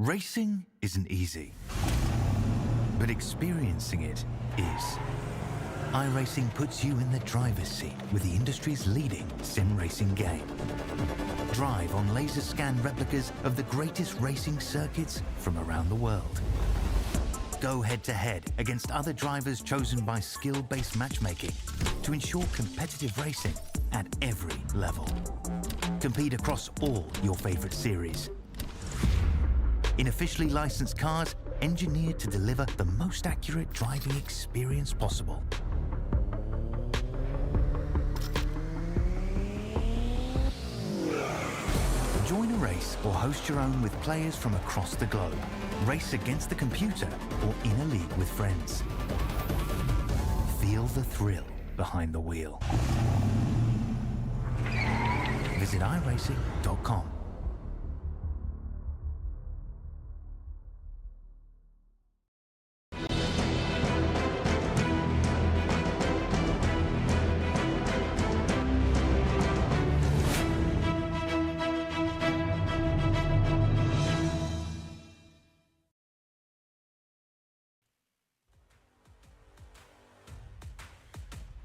Racing isn't easy, but experiencing it is. iRacing puts you in the driver's seat with the industry's leading sim racing game. Drive on laser scan replicas of the greatest racing circuits from around the world. Go head-to-head against other drivers chosen by skill-based matchmaking to ensure competitive racing at every level. Compete across all your favorite series. In officially licensed cars, engineered to deliver the most accurate driving experience possible. Join a race or host your own with players from across the globe. Race against the computer or in a league with friends. Feel the thrill behind the wheel. Visit iRacing.com.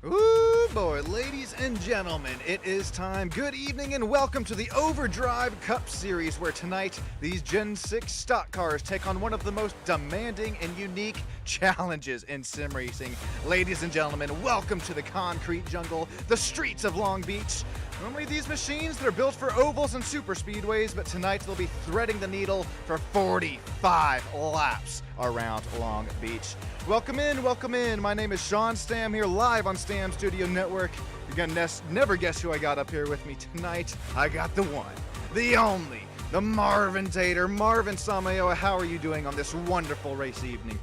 Ooh boy, ladies and gentlemen, it is time. Good evening and welcome to the Overdrive Cup Series, where tonight these Gen 6 stock cars take on one of the most demanding and unique challenges in sim racing. Ladies and gentlemen, welcome to the concrete jungle, the streets of Long Beach. Normally these machines, they're built for ovals and super speedways, but tonight they'll be threading the needle for 45 laps around Long Beach. Welcome in. My name is Sean Stam here live on Stam Studio Network. You're gonna never guess who I got up here with me tonight. I got the one, the only, the Marvin Tater. Marvin Samayoa, how are you doing on this wonderful race evening?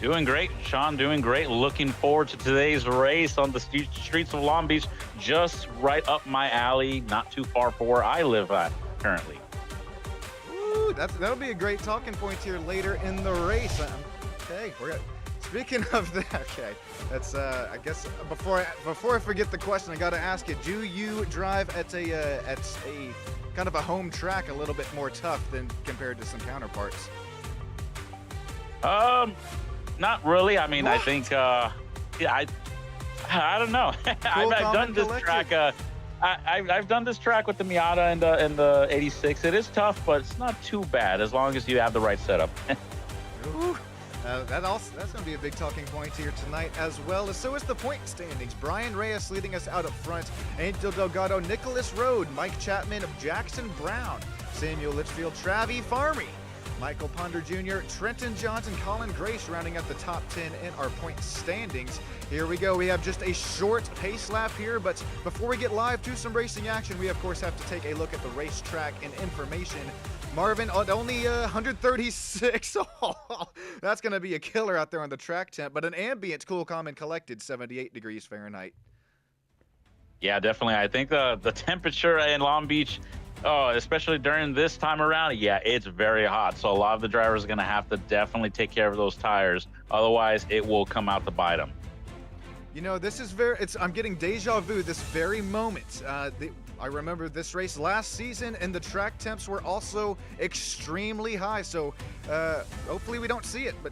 Doing great, Sean, doing great. Looking forward to today's race on the streets of Long Beach. Just right up my alley, not too far from where I live at currently. Ooh, that'll be a great talking point here later in the race. Okay, speaking of that, okay, that's I guess before I forget the question, I got to ask you: do you drive at a kind of a home track a little bit more tough than compared to some counterparts? Not really. I mean, What? I think I don't know. Cool, I've done this collected. track. I've done this track with the Miata and the 86. It is tough, but it's not too bad as long as you have the right setup. Ooh. That's going to be a big talking point here tonight, as well as so is the point standings. Brian Reyes leading us out up front, Angel Delgado, Nicholas Rode, Mike Chapman, Jackson Brown, Samuel Litchfield, Travi Farmy, Michael Ponder Jr., Trenton Johnson, Colin Grace rounding up the top 10 in our point standings. Here we go. We have just a short pace lap here, but before we get live to some racing action, we of course have to take a look at the racetrack and information. Marvin, only 136. Oh, that's going to be a killer out there on the track temp, but an ambient, cool, calm, and collected 78 degrees Fahrenheit. Yeah, definitely. I think the temperature in Long Beach, especially during this time around, yeah, it's very hot. So a lot of the drivers are going to have to definitely take care of those tires. Otherwise, it will come out to bite them. You know, this is I'm getting deja vu this very moment. I remember this race last season, and the track temps were also extremely high. So hopefully we don't see it, but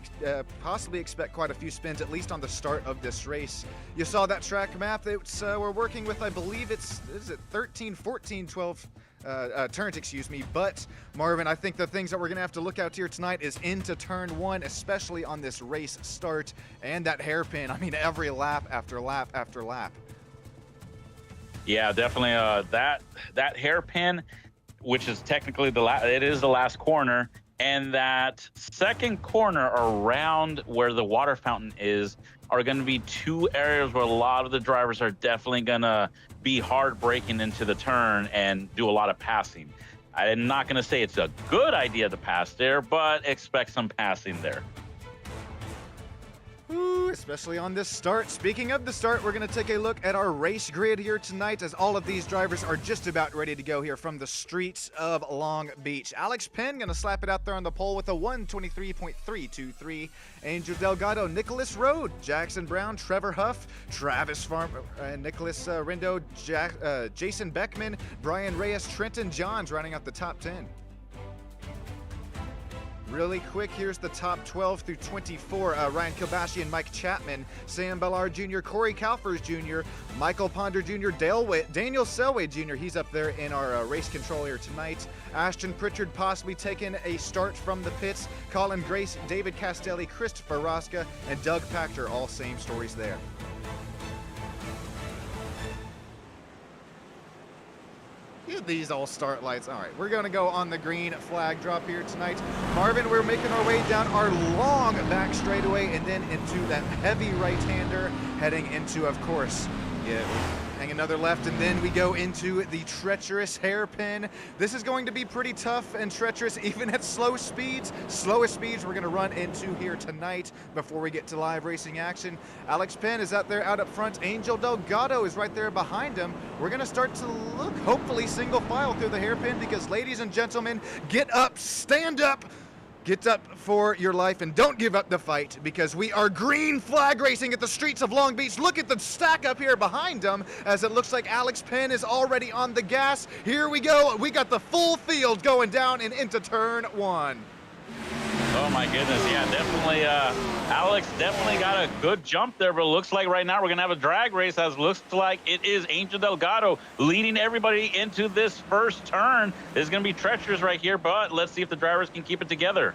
possibly expect quite a few spins, at least on the start of this race. You saw that track map. We're working with, I believe is it 13, 14, 12 turns, excuse me. But Marvin, I think the things that we're gonna have to look out here tonight is into turn one, especially on this race start, and that hairpin. I mean, every lap after lap after lap. Yeah, definitely. That hairpin, which is technically it is the last corner, and that second corner around where the water fountain is are going to be two areas where a lot of the drivers are definitely going to be hard braking into the turn and do a lot of passing. I'm not going to say it's a good idea to pass there, but expect some passing there. Ooh, especially on this start. Speaking of the start, we're going to take a look at our race grid here tonight, as all of these drivers are just about ready to go here from the streets of Long Beach. Alex Penn going to slap it out there on the pole with a 1:23.323. Angel Delgado, Nicholas Rode, Jackson Brown, Trevor Huff, Travis Farmer, Nicholas Rindo, Jason Beckman, Brian Reyes, Trenton Johns rounding out the top 10. Really quick, here's the top 12 through 24. Ryan Kilbashy and Mike Chapman, Sam Ballard Jr., Corey Kalfers Jr., Michael Ponder Jr., Daniel Selway Jr., he's up there in our race control here tonight. Ashton Pritchard possibly taking a start from the pits. Colin Grace, David Castelli, Christopher Rosca, and Doug Pachter, all same stories there. These all start lights. All right, we're going to go on the green flag drop here tonight. Marvin, we're making our way down our long back straightaway and then into that heavy right-hander, heading into, of course, hang another left, and then we go into the treacherous hairpin. This is going to be pretty tough and treacherous, even at slow speeds. Slowest speeds we're going to run into here tonight before we get to live racing action. Alex Penn is out there out up front. Angel Delgado is right there behind him. We're going to start to look, hopefully, single file through the hairpin because, ladies and gentlemen, get up, stand up. Get up for your life and don't give up the fight because we are green flag racing at the streets of Long Beach. Look at the stack up here behind them as it looks like Alex Penn is already on the gas. Here we go. We got the full field going down and into turn one. Oh my goodness, yeah, definitely. Alex definitely got a good jump there, but it looks like right now we're gonna have a drag race as looks like it is Angel Delgado leading everybody into this first turn. It's gonna be treacherous right here, but let's see if the drivers can keep it together.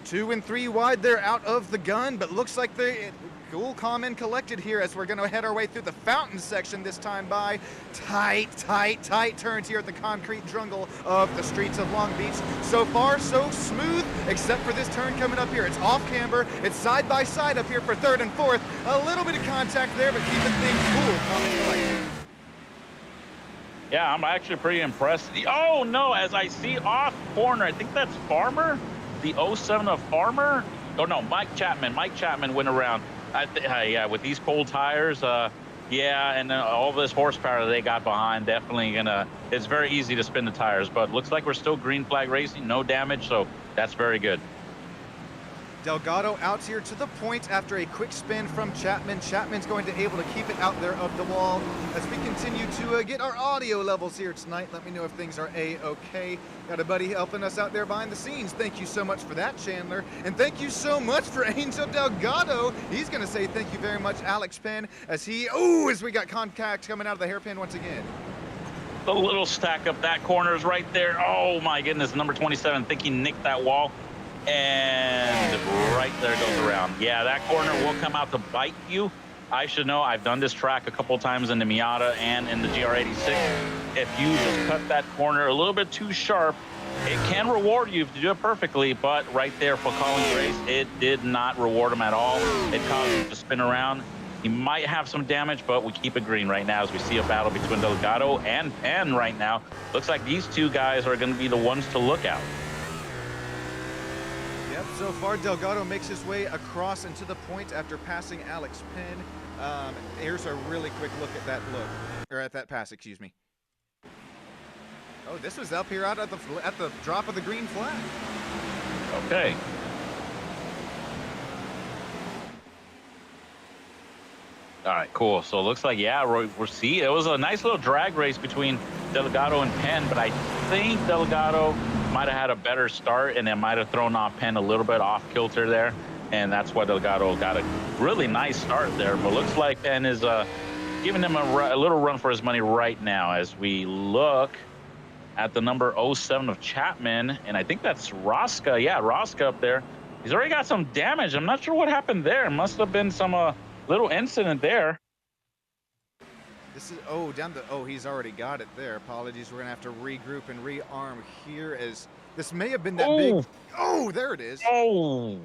2 and 3 wide, they're out of the gun, but looks like they cool, calm, and collected here as we're going to head our way through the fountain section this time by. Tight turns here at the concrete jungle of the streets of Long Beach. So far, so smooth, except for this turn coming up here. It's off camber. It's side by side up here for third and fourth. A little bit of contact there, but keeping things cool, calm, and collected. Yeah, I'm actually pretty impressed. Oh no, as I see off corner, I think that's Farmer, the 07 of Farmer. Oh no, Mike Chapman went around. Yeah, with these cold tires, yeah, and all this horsepower that they got behind, definitely gonna, it's very easy to spin the tires, but looks like we're still green flag racing, no damage, so that's very good. Delgado out here to the point after a quick spin from Chapman. Chapman's going to be able to keep it out there of the wall as we continue to get our audio levels here tonight. Let me know if things are A-okay. Got a buddy helping us out there behind the scenes. Thank you so much for that, Chandler. And thank you so much for Angel Delgado. He's going to say thank you very much, Alex Penn, as we got contact coming out of the hairpin once again. The little stack up that corner is right there. Oh my goodness, number 27, I think he nicked that wall. And right there goes around. Yeah, that corner will come out to bite you. I should know. I've done this track a couple times in the Miata and in the GR86. If you just cut that corner a little bit too sharp, it can reward you if you do it perfectly, but right there for Colin Grace, it did not reward him at all. It caused him to spin around. He might have some damage, but we keep it green right now as we see a battle between Delgado and Penn right now. Looks like these two guys are going to be the ones to look out. Yep, so far Delgado makes his way across into the point after passing Alex Penn. Here's a really quick look at that pass, excuse me. Oh, this was up here out at the drop of the green flag. Okay. All right, cool. So it looks like, yeah, we're see. It was a nice little drag race between Delgado and Penn, but I think Delgado might have had a better start and it might have thrown off Penn a little bit off kilter there. And that's why Delgado got a really nice start there. But looks like Penn is giving him a little run for his money right now as we look at the number 07 of Chapman. And I think that's Rosca. Yeah, Rosca up there. He's already got some damage. I'm not sure what happened there. Must have been some little incident there. This is, he's already got it there. Apologies, we're gonna have to regroup and rearm here as this may have been that big. Oh, there it is. Oh,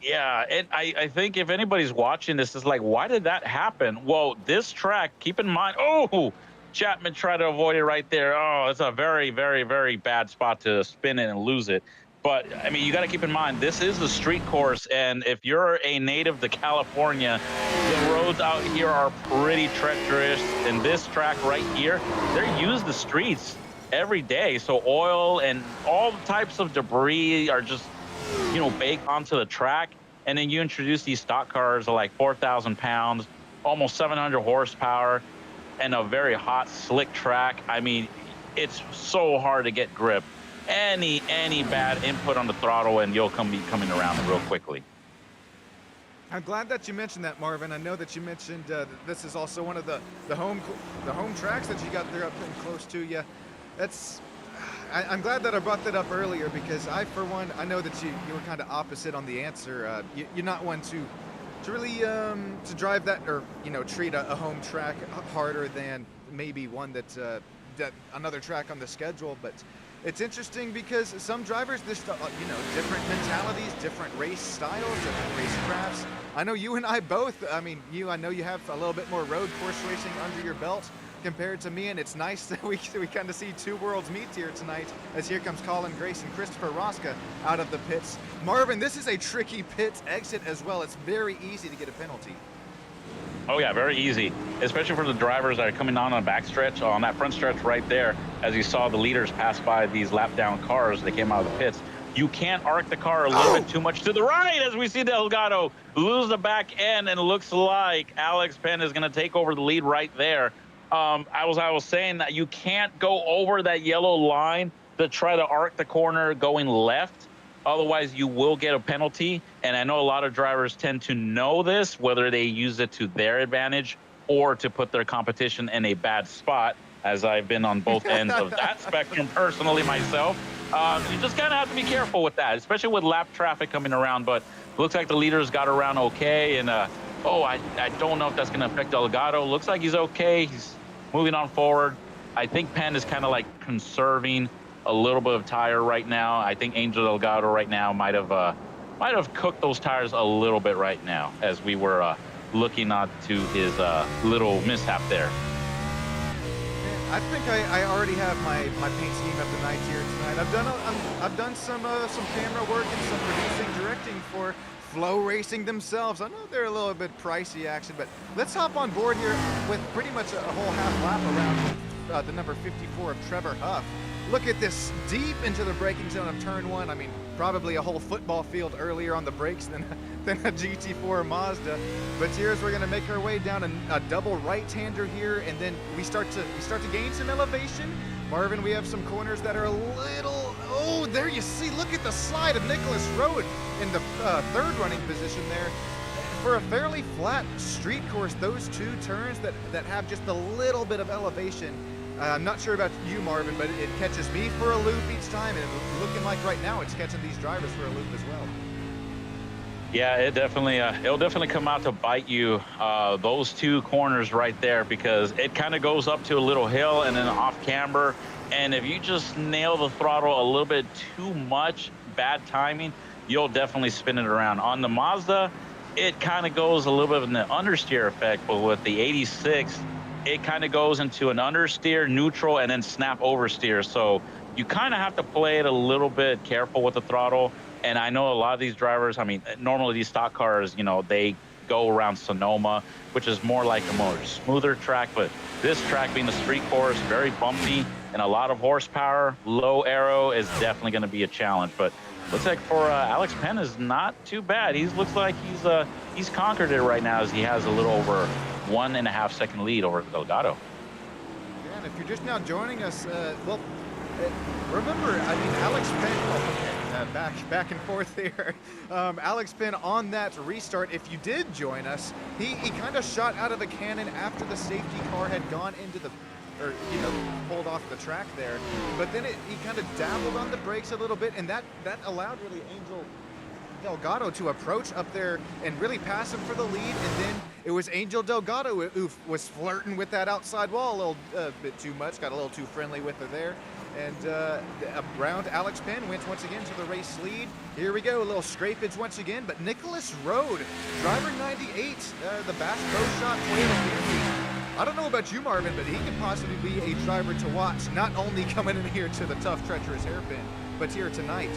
yeah, and I think if anybody's watching this is like, why did that happen? Well, this track, keep in mind, Chapman tried to avoid it right there. Oh, it's a very, very, very bad spot to spin it and lose it. But, I mean, you got to keep in mind, this is a street course, and if you're a native to California, the roads out here are pretty treacherous. And this track right here, they use the streets every day. So oil and all types of debris are just, baked onto the track. And then you introduce these stock cars of like 4,000 pounds, almost 700 horsepower, and a very hot, slick track. I mean, it's so hard to get grip. any bad input on the throttle, and you'll be coming around real quickly. I'm glad that you mentioned that, Marvin. I know that you mentioned that this is also one of the home tracks that you got there up and close to you. I'm glad that I brought that up earlier, because for one, I know that you were kind of opposite on the answer. You're not one to really to drive that, or treat a home track harder than maybe one that another track on the schedule. But it's interesting because some drivers, different mentalities, different race styles, different race crafts. I know you and I both. I mean, I know you have a little bit more road course racing under your belt compared to me, and it's nice that we kind of see two worlds meet here tonight, as here comes Colin Grace and Christopher Rosca out of the pits. Marvin, this is a tricky pit exit as well. It's very easy to get a penalty. Oh yeah, very easy, especially for the drivers that are coming on a backstretch, on that front stretch right there. As you saw the leaders pass by these lap down cars, they came out of the pits. You can't arc the car a little bit too much to the right, as we see Delgado lose the back end, and it looks like Alex Penn is going to take over the lead right there. I was saying that you can't go over that yellow line to try to arc the corner going left. Otherwise, you will get a penalty. And I know a lot of drivers tend to know this, whether they use it to their advantage or to put their competition in a bad spot, as I've been on both ends of that spectrum personally myself. You just kind of have to be careful with that, especially with lap traffic coming around. But it looks like the leaders got around okay. And, I don't know if that's going to affect Delgado. Looks like he's okay. He's moving on forward. I think Penn is kind of like conserving a little bit of tire right now. I think Angel Delgado right now might have cooked those tires a little bit right now, as we were looking on to his little mishap there. I think I already have my paint scheme of the night here tonight. I've done some camera work and some producing, directing for Flow Racing themselves. I know they're a little bit pricey, actually, but let's hop on board here with pretty much a whole half lap around the number 54 of Trevor Huff. Look at this, deep into the braking zone of turn one. I mean, probably a whole football field earlier on the brakes than a GT4 Mazda. But here's, we're going to make our way down a double right-hander here, and then we start to gain some elevation. Marvin, we have some corners that are a little, oh, there you see, look at the slide of Nicholas Road in the third running position there. For a fairly flat street course, those two turns that have just a little bit of elevation, I'm not sure about you, Marvin, but it catches me for a loop each time, and it's looking like right now it's catching these drivers for a loop as well. Yeah, it'll definitely come out to bite you, those two corners right there, because it kind of goes up to a little hill and then off camber, and if you just nail the throttle a little bit too much, bad timing, you'll definitely spin it around. On the Mazda, it kind of goes a little bit in the understeer effect, but with the 86, it kind of goes into an understeer, neutral, and then snap oversteer. So you kind of have to play it a little bit careful with the throttle. And I know a lot of these drivers, I mean, normally these stock cars, they go around Sonoma, which is more like a more smoother track. But this track being a street course, very bumpy and a lot of horsepower, low aero is definitely going to be a challenge. But looks like for Alex Penn is not too bad. Looks like he's conquered it right now, as he has a little over 1.5 second lead over Delgado. Yeah, and if you're just now joining us, remember, I mean, Alex Penn, back and forth here. Alex Penn on that restart, if you did join us, he kind of shot out of a cannon after the safety car had gone into pulled off the track there. But then he kind of dabbled on the brakes a little bit, and that allowed really Angel Delgado to approach up there and really pass him for the lead. And then it was Angel Delgado who was flirting with that outside wall a little bit too much, got a little too friendly with her there. And around Alex Penn went once again to the race lead. Here we go, a little scrapage once again, but Nicholas Road, driver 98, the Bass Pro Shop Toyota. I don't know about you, Marvin, but he could possibly be a driver to watch, not only coming in here to the tough, treacherous hairpin, but here tonight.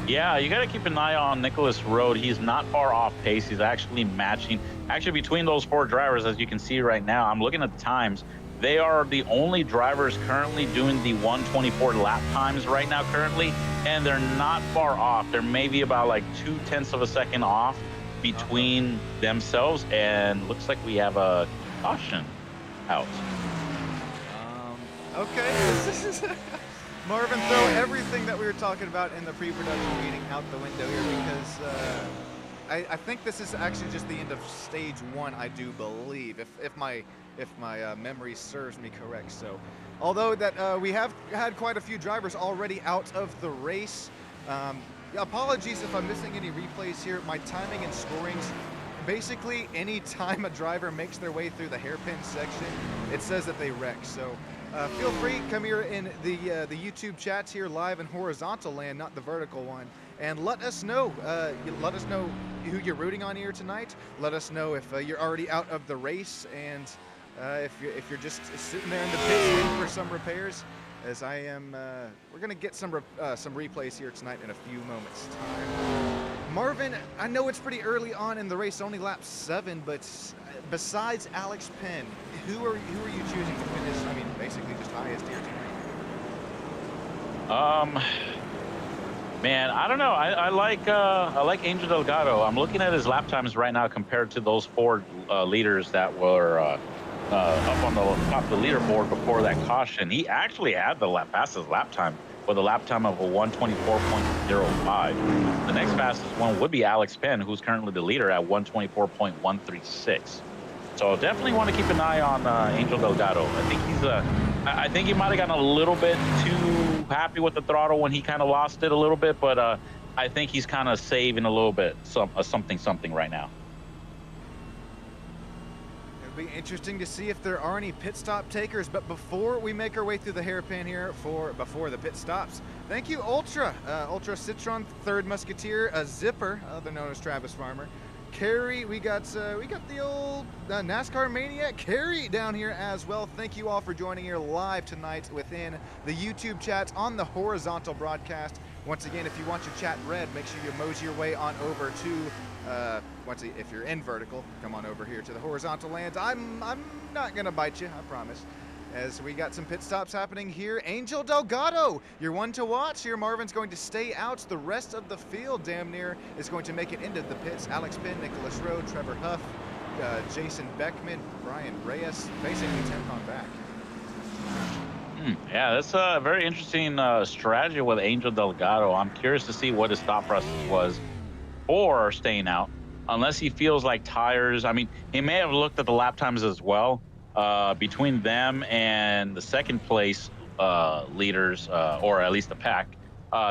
Yeah, you got to keep an eye on Nicholas Road. He's not far off pace. He's actually matching. Actually, between those four drivers, as you can see right now, I'm looking at the times. They are the only drivers currently doing the 124 lap times right now currently, and they're not far off. They're maybe about like 0.2 of a second off between themselves, and looks like we have a caution out. Okay. Marvin, throw everything that we were talking about in the pre-production meeting out the window here because I think this is actually just the end of stage 1, I do believe, if my memory serves me correct. So, although that we have had quite a few drivers already out of the race, apologies if I'm missing any replays here. My timing and scorings, basically any time a driver makes their way through the hairpin section, it says that they wreck. So feel free, come here in the YouTube chats here live in horizontal land, not the vertical one, and let us know. Let us know who you're rooting on here tonight. Let us know if you're already out of the race, and if you're just sitting there in the pits waiting for some repairs. As I am, we're gonna get some replays here tonight in a few moments' time. Marvin, I know it's pretty early on in the race, only lap 7, but besides Alex Penn, who are you choosing to finish? I mean, basically just highest here tonight. Man, I don't know. I like Angel Delgado. I'm looking at his lap times right now compared to those 4 leaders that were up on the top of the leaderboard before that caution. He actually had the fastest lap time with a lap time of a 124.05. The next fastest one would be Alex Penn, who's currently the leader at 124.136. So definitely want to keep an eye on Angel Delgado. I think he might have gotten a little bit too happy with the throttle when he kind of lost it a little bit, but I think he's kind of saving a little bit something right now. It'll be interesting to see if there are any pit stop takers, but before we make our way through the hairpin here before the pit stops, thank you Ultra Citron, Third Musketeer, a Zipper, other known as Travis Farmer, Carrie, we got the old NASCAR Maniac Carrie down here as well. Thank you all for joining here live tonight within the YouTube chats on the horizontal broadcast. Once again, if you want your chat read, make sure you mosey your way on over to if you're in vertical, come on over here to the horizontal lands. I'm not gonna bite you, I promise. As we got some pit stops happening here. Angel Delgado, you're one to watch here. Marvin's going to stay out. The rest of the field, damn near, is going to make it into the pits. Alex Penn, Nicholas Rowe, Trevor Huff, Jason Beckman, Brian Reyes, basically 10 on back. Yeah, that's a very interesting strategy with Angel Delgado. I'm curious to see what his thought process was for staying out, unless he feels like tires. I mean, he may have looked at the lap times as well. Between them and the second place leaders, or at least the pack,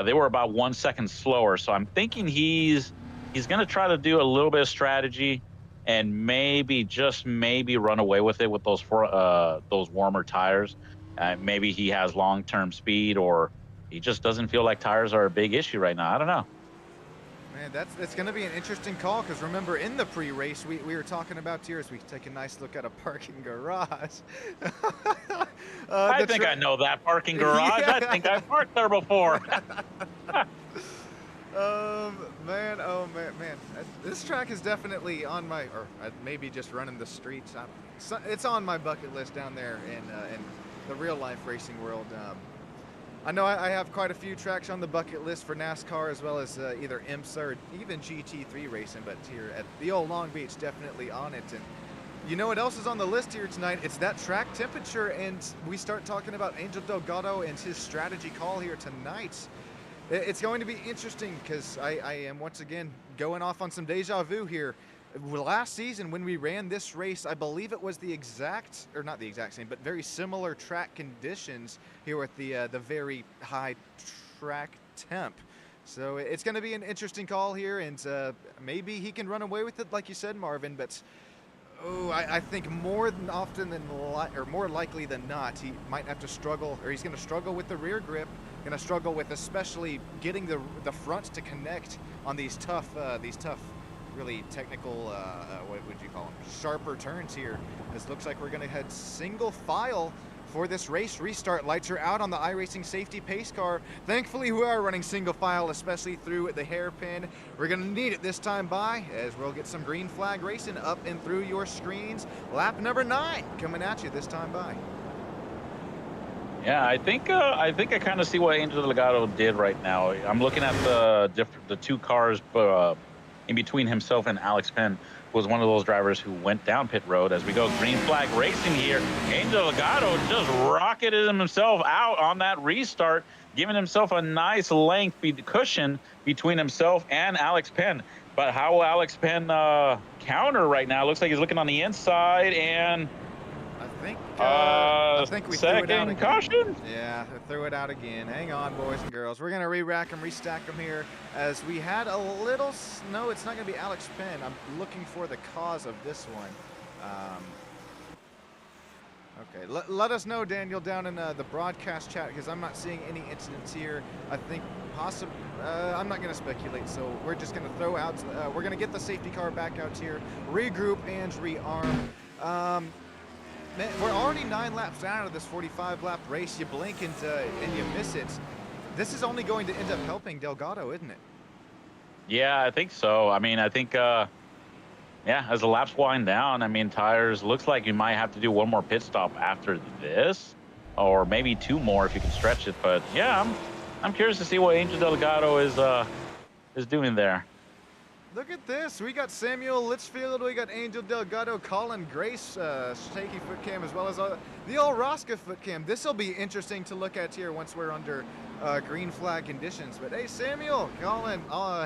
they were about 1 second slower. So I'm thinking he's going to try to do a little bit of strategy and maybe, just maybe, run away with it with those warmer tires. Maybe he has long-term speed, or he just doesn't feel like tires are a big issue right now. I don't know. Man, that's going to be an interesting call, because remember, in the pre-race, we were talking about here as we take a nice look at a parking garage. I think I know that parking garage. Yeah. I think I've parked there before. Man. This track is definitely on my, or maybe just running the streets. It's on my bucket list down there in the real-life racing world. I know I have quite a few tracks on the bucket list for NASCAR, as well as either IMSA or even GT3 racing, but here at the old Long Beach, definitely on it. And you know what else is on the list here tonight? It's that track temperature, and we start talking about Angel Delgado and his strategy call here tonight. It's going to be interesting, because I am once again going off on some deja vu here. Last season, when we ran this race, I believe it was the exact, or not the exact same, but very similar track conditions here with the very high track temp. So it's going to be an interesting call here, and maybe he can run away with it, like you said, Marvin. But I think more likely than not, he might have to struggle, or he's going to struggle with the rear grip. Going to struggle with especially getting the front to connect on these tough. Really technical, what would you call them, sharper turns here. This looks like we're going to head single file for this race restart. Lights are out on the iRacing safety pace car. Thankfully, we are running single file, especially through the hairpin. We're going to need it this time by, as we'll get some green flag racing up and through your screens. Lap number 9 coming at you this time by. Yeah, I think I kind of see what Angel Delgado did right now. I'm looking at the two cars, in between himself and Alex Penn, was one of those drivers who went down pit road. As we go green flag racing here, Angel Delgado just rocketed himself out on that restart. giving himself a nice length cushion between himself and Alex Penn. But how will Alex Penn counter right now? Looks like he's looking on the inside, and I think we threw it out second again. caution. Yeah, I threw it out again. Hang on, boys and girls. We're gonna re-rack them, restack them here, as we had a little. No, it's not gonna be Alex Penn. I'm looking for the cause of this one. Okay, let us know, Daniel, down in the broadcast chat, because I'm not seeing any incidents here. I think possibly, I'm not going to speculate, so we're just going to throw out, we're going to get the safety car back out here, regroup and rearm. Man, we're already 9 laps out of this 45-lap race. You blink and you miss it. This is only going to end up helping Delgado, isn't it? Yeah, I think so. I mean, I think, yeah, as the laps wind down, I mean, tires, looks like you might have to do one more pit stop after this, or maybe 2 more if you can stretch it. But yeah, I'm curious to see what Angel Delgado is doing there. Look at this. We got Samuel Litchfield, we got Angel Delgado, Colin Grace, shaky foot cam, as well as the old Rosca foot cam. This will be interesting to look at here once we're under green flag conditions. But hey, Samuel, Colin,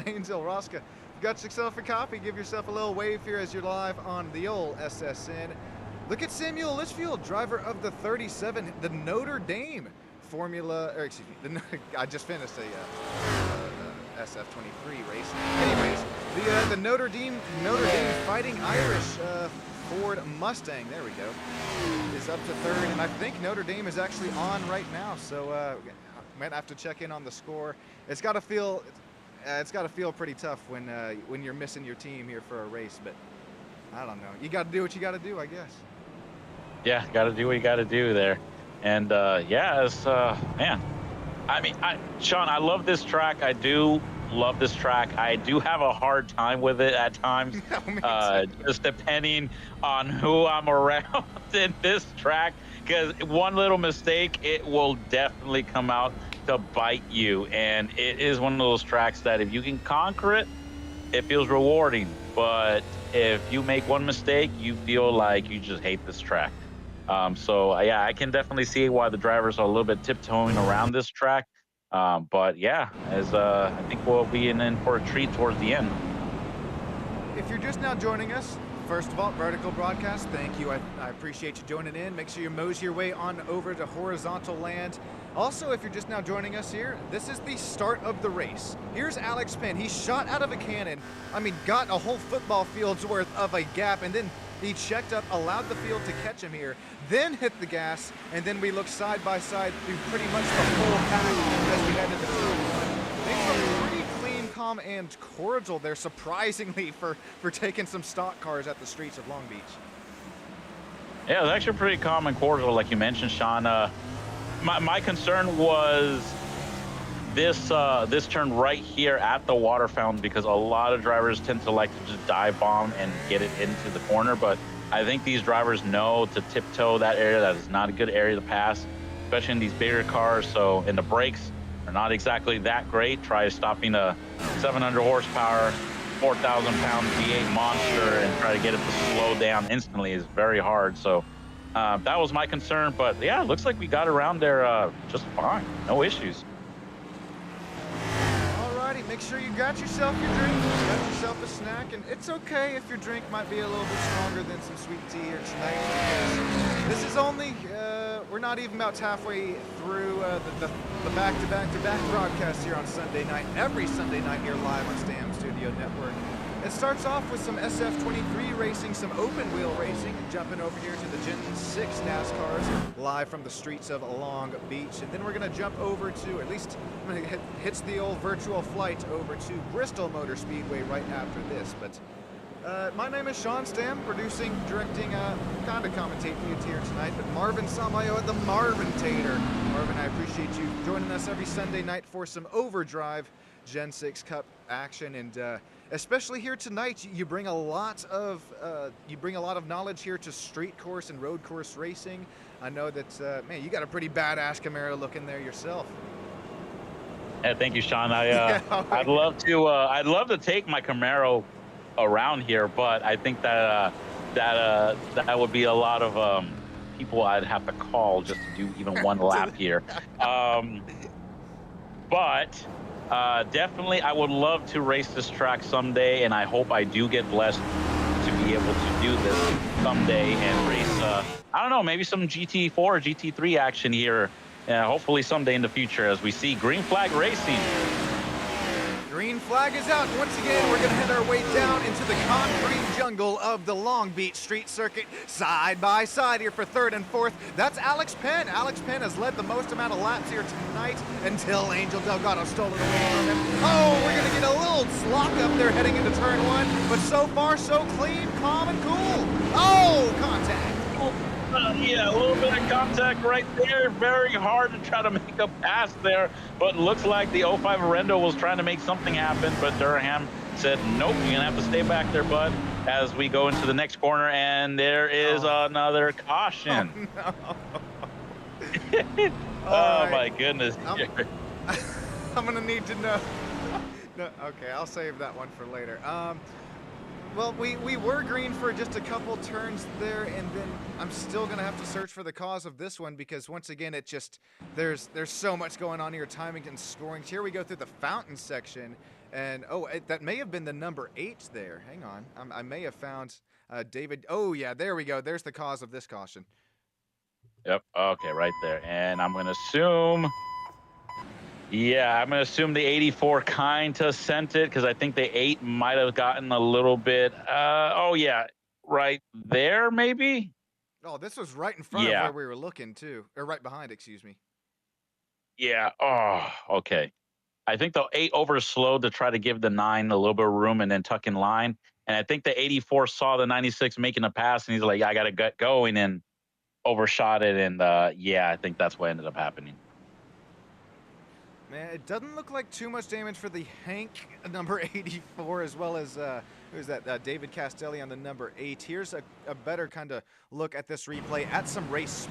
Angel, Rosca, got yourself a copy. Give yourself a little wave here as you're live on the old SSN. Look at Samuel Litchfield, driver of the 37, the Notre Dame Formula, or excuse me, I just finished a SF23 race. Anyways, the Notre Dame Fighting Irish Ford Mustang, there we go, is up to 3rd, and I think Notre Dame is actually on right now, so might have to check in on the score. It's got to feel pretty tough when you're missing your team here for a race, but I don't know. You got to do what you got to do, I guess. Yeah, got to do what you got to do there. And yeah, it's man. I mean, Sean, I love this track. I do love this track. I do have a hard time with it at times, just depending on who I'm around in this track. Because one little mistake, it will definitely come out to bite you. And it is one of those tracks that if you can conquer it, it feels rewarding. But if you make one mistake, you feel like you just hate this track. So yeah, I can definitely see why the drivers are a little bit tiptoeing around this track. But yeah, as I think we'll be in for a treat towards the end. If you're just now joining us, first of all, vertical broadcast, thank you. I appreciate you joining in. Make sure you mosey your way on over to horizontal land. Also, if you're just now joining us here, this is the start of the race. Here's Alex Penn. He shot out of a cannon. I mean, got a whole football field's worth of a gap, and then he checked up, allowed the field to catch him here, then hit the gas, and then we look side by side through pretty much the whole pack as we head into the things are pretty clean, calm, and cordial there, surprisingly, for taking some stock cars at the streets of Long Beach. Yeah, it was actually pretty calm and cordial, like you mentioned, Sean. My concern was this turn right here at the water fountain, because a lot of drivers tend to like to just dive bomb and get it into the corner. But I think these drivers know to tiptoe that area. That is not a good area to pass, especially in these bigger cars. So, and the brakes are not exactly that great. Try stopping a 700 horsepower, 4,000 pound V8 monster and try to get it to slow down instantly is very hard. So that was my concern. But yeah, it looks like we got around there just fine. No issues. Make sure you got yourself your drink, got yourself a snack, and it's okay if your drink might be a little bit stronger than some sweet tea here tonight. This is only, we're not even about halfway through the back-to-back-to-back broadcast here on Sunday night, every Sunday night here live on Stam Studio Network. It starts off with some SF23 racing, some open wheel racing, jumping over here to the Gen 6 NASCARs live from the streets of Long Beach. And then we're going to jump over to, at least hits the old virtual flight over to Bristol Motor Speedway right after this. But my name is Sean Stam, producing, directing, kind of commentating you here tonight. But Marvin Samayo at the Marvin Tater. Marvin, I appreciate you joining us every Sunday night for some Overdrive Gen 6 Cup action, and especially here tonight, you bring a lot of knowledge here to street course and road course racing. I know that man, you got a pretty badass Camaro looking there yourself. Yeah, thank you, Sean. I'd love to take my Camaro around here, but I think that that would be a lot of people I'd have to call just to do even one lap here. But definitely, I would love to race this track someday, and I hope I do get blessed to be able to do this someday and race. I don't know, maybe some GT4 or GT3 action here. Hopefully someday in the future, as we see Green Flag Racing. Green flag is out. Once again, we're going to head our way down into the concrete jungle of the Long Beach Street Circuit. Side by side here for third and fourth. That's Alex Penn. Alex Penn has led the most amount of laps here tonight until Angel Delgado stole it away from him. Oh, we're going to get a little slock up there heading into turn one. But so far, so clean, calm, and cool. Oh, contact. Yeah, a little bit of contact right there. Very hard to try to make a pass there, but looks like the 05 Arendo was trying to make something happen, but Durham said, nope, you're gonna have to stay back there, bud, as we go into the next corner, and there is another caution. Oh, no. Oh right. my goodness. I'm gonna need to know. No, okay, I'll save that one for later. Well, we were green for just a couple turns there, and then I'm still gonna have to search for the cause of this one because once again, it just there's so much going on here, timing and scoring. Here we go through the fountain section, and that may have been the number 8 there. Hang on, I may have found David. Oh yeah, there we go. There's the cause of this caution. Yep. Okay, right there, and I'm gonna assume. Yeah, I'm going to assume the 84 kind of sent it because I think the 8 might have gotten a little bit. Oh, yeah, right there, maybe? Oh, this was right in front of where we were looking, too. Or right behind, excuse me. Yeah. Oh, okay. I think the 8 overslowed to try to give the 9 a little bit of room and then tuck in line. And I think the 84 saw the 96 making a pass, and he's like, I got to get going, and overshot it. And, yeah, I think that's what ended up happening. Man, it doesn't look like too much damage for the Hank number 84, as well as who's that? David Castelli on the number 8. Here's a better kind of look at this replay at some race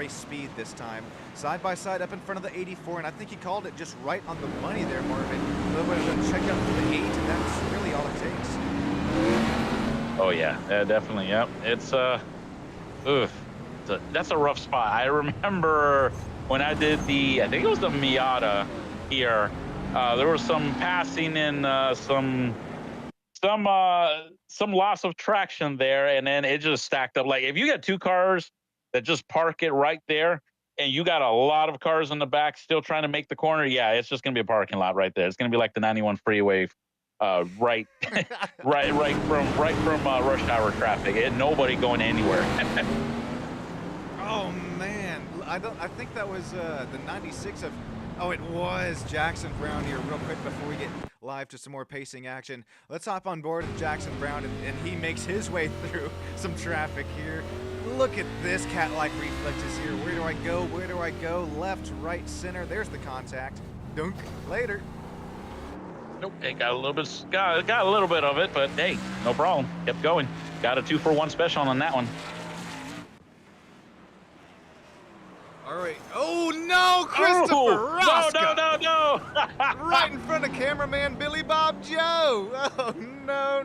speed this time, side by side up in front of the 84, and I think he called it just right on the money there, Marvin. A little bit of a check up for the 8, and that's really all it takes. Oh yeah, definitely. Yep, it's that's a rough spot. I remember. When I did I think it was the Miata here, there was some passing and some loss of traction there, and then it just stacked up. Like if you got 2 cars that just park it right there, and you got a lot of cars in the back still trying to make the corner, yeah, it's just gonna be a parking lot right there. It's gonna be like the 91 freeway, right from rush hour traffic. And nobody going anywhere. Oh man. I think that was the 96 of. Oh, it was Jackson Brown here real quick before we get live to some more pacing action. Let's hop on board with Jackson Brown, and he makes his way through some traffic here. Look at this cat-like reflexes here. Where do I go? Where do I go? Left, right, center. There's the contact. Dunk. Later. Nope, it got a little bit of it, but hey, no problem. Kept going. Got a 2-for-1 special on that one. All right. Oh, no, Christopher Roscoe. No. Right in front of cameraman Billy Bob Joe. Oh, no.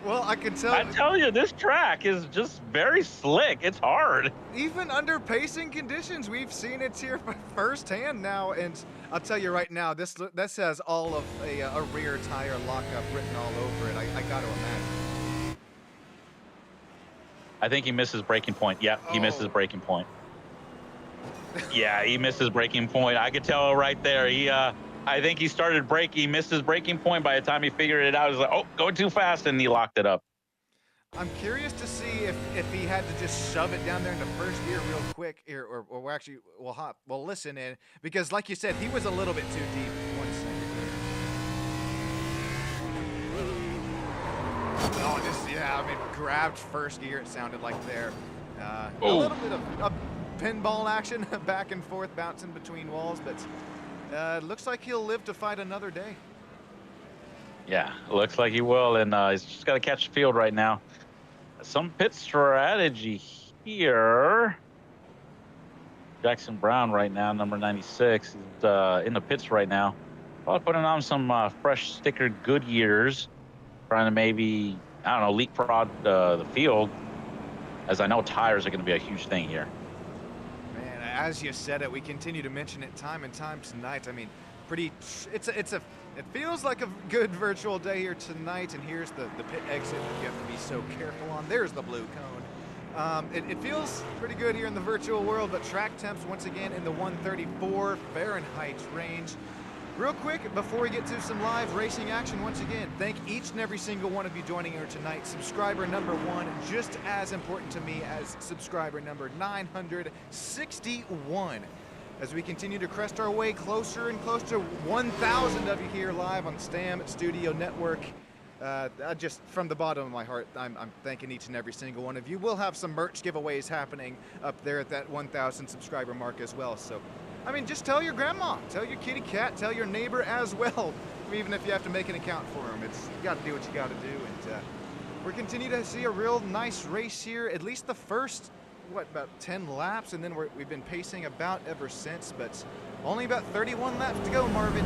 Well, I can tell. I tell you, this track is just very slick. It's hard. Even under pacing conditions, we've seen it here firsthand now. And I'll tell you right now, this has all of a rear tire lockup written all over it. I got to imagine. I think he missed his breaking point. Yep, he missed his breaking point. Yeah, he missed his breaking point. I could tell right there. I think he started braking. He missed his breaking point. By the time he figured it out, he was like, oh, going too fast, and he locked it up. I'm curious to see if he had to just shove it down there into first gear real quick, or actually we'll listen in, because like you said, he was a little bit too deep. 1 second. Oh, grabbed first gear, it sounded like there. A little bit of pinball action, back and forth, bouncing between walls, but looks like he'll live to fight another day. Yeah, looks like he will, and he's just got to catch the field right now. Some pit strategy here. Jackson Brown right now, number 96, is in the pits right now. Probably putting on some fresh stickered Goodyears, trying to maybe, I don't know, leapfrog the field, as I know tires are going to be a huge thing here. Man, as you said it, we continue to mention it time and time tonight. I mean, it feels like a good virtual day here tonight, and here's the pit exit that you have to be so careful on. There's the blue cone. It feels pretty good here in the virtual world, but track temps once again in the 134 Fahrenheit range. Real quick, before we get to some live racing action, once again, thank each and every single one of you joining here tonight. Subscriber number 1, just as important to me as subscriber number 961. As we continue to crest our way closer and closer to 1,000 of you here live on Stam Studio Network. Just from the bottom of my heart, I'm thanking each and every single one of you. We'll have some merch giveaways happening up there at that 1,000 subscriber mark as well. So, I mean, just tell your grandma, tell your kitty cat, tell your neighbor as well. Even if you have to make an account for them, you got to do what you got to do. And we're continuing to see a real nice race here. At least the first, about 10 laps, and then we've been pacing about ever since. But only about 31 laps to go, Marvin.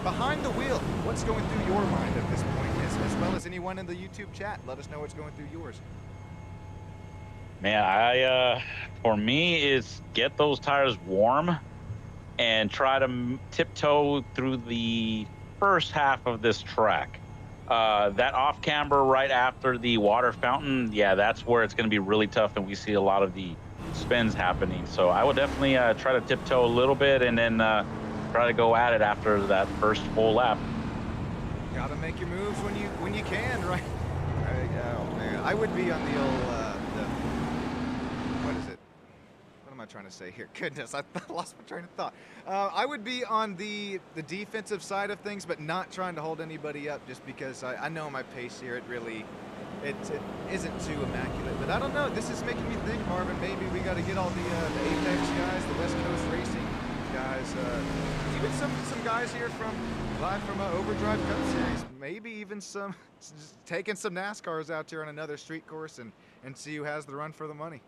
Behind the wheel, what's going through your mind at this point, as well as anyone in the YouTube chat? Let us know what's going through yours. Man, for me, it's get those tires warm and try to tiptoe through the first half of this track. That off camber right after the water fountain, yeah, that's where it's going to be really tough, and we see a lot of the spins happening. So I would definitely try to tiptoe a little bit, and then try to go at it after that first full lap. Gotta make your moves when you can, right? Oh man, I would be on the old what is it? What am I trying to say here? Goodness, I lost my train of thought. I would be on the defensive side of things, but not trying to hold anybody up, just because I know my pace here. It isn't too immaculate, but I don't know. This is making me think, Marvin. Maybe we got to get all the Apex guys, the West Coast Racing guys, even some guys here live from Overdrive Cup Series. Maybe even just taking some NASCARs out here on another street course and see who has the run for the money.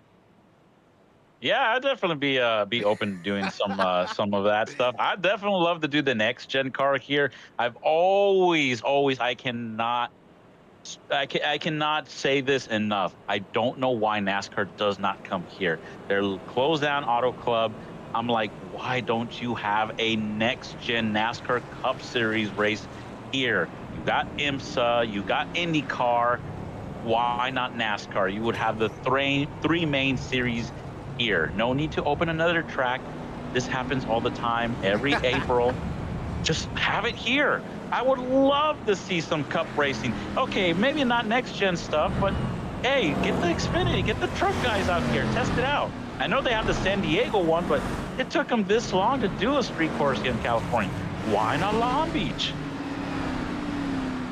Yeah, I'd definitely be open to doing some of that stuff. I'd definitely love to do the next gen car here. I've always I cannot say this enough. I don't know why NASCAR does not come here. They're closed down Auto Club. I'm like, why don't you have a next-gen NASCAR Cup Series race here? You got IMSA, you got IndyCar. Why not NASCAR? You would have the three main series here. No need to open another track. This happens all the time, every April. Just have it here. I would love to see some Cup racing. Okay, maybe not next-gen stuff, but hey, get the Xfinity, get the truck guys out here, test it out. I know they have the San Diego one, but it took them this long to do a street course in California. Why not Long Beach?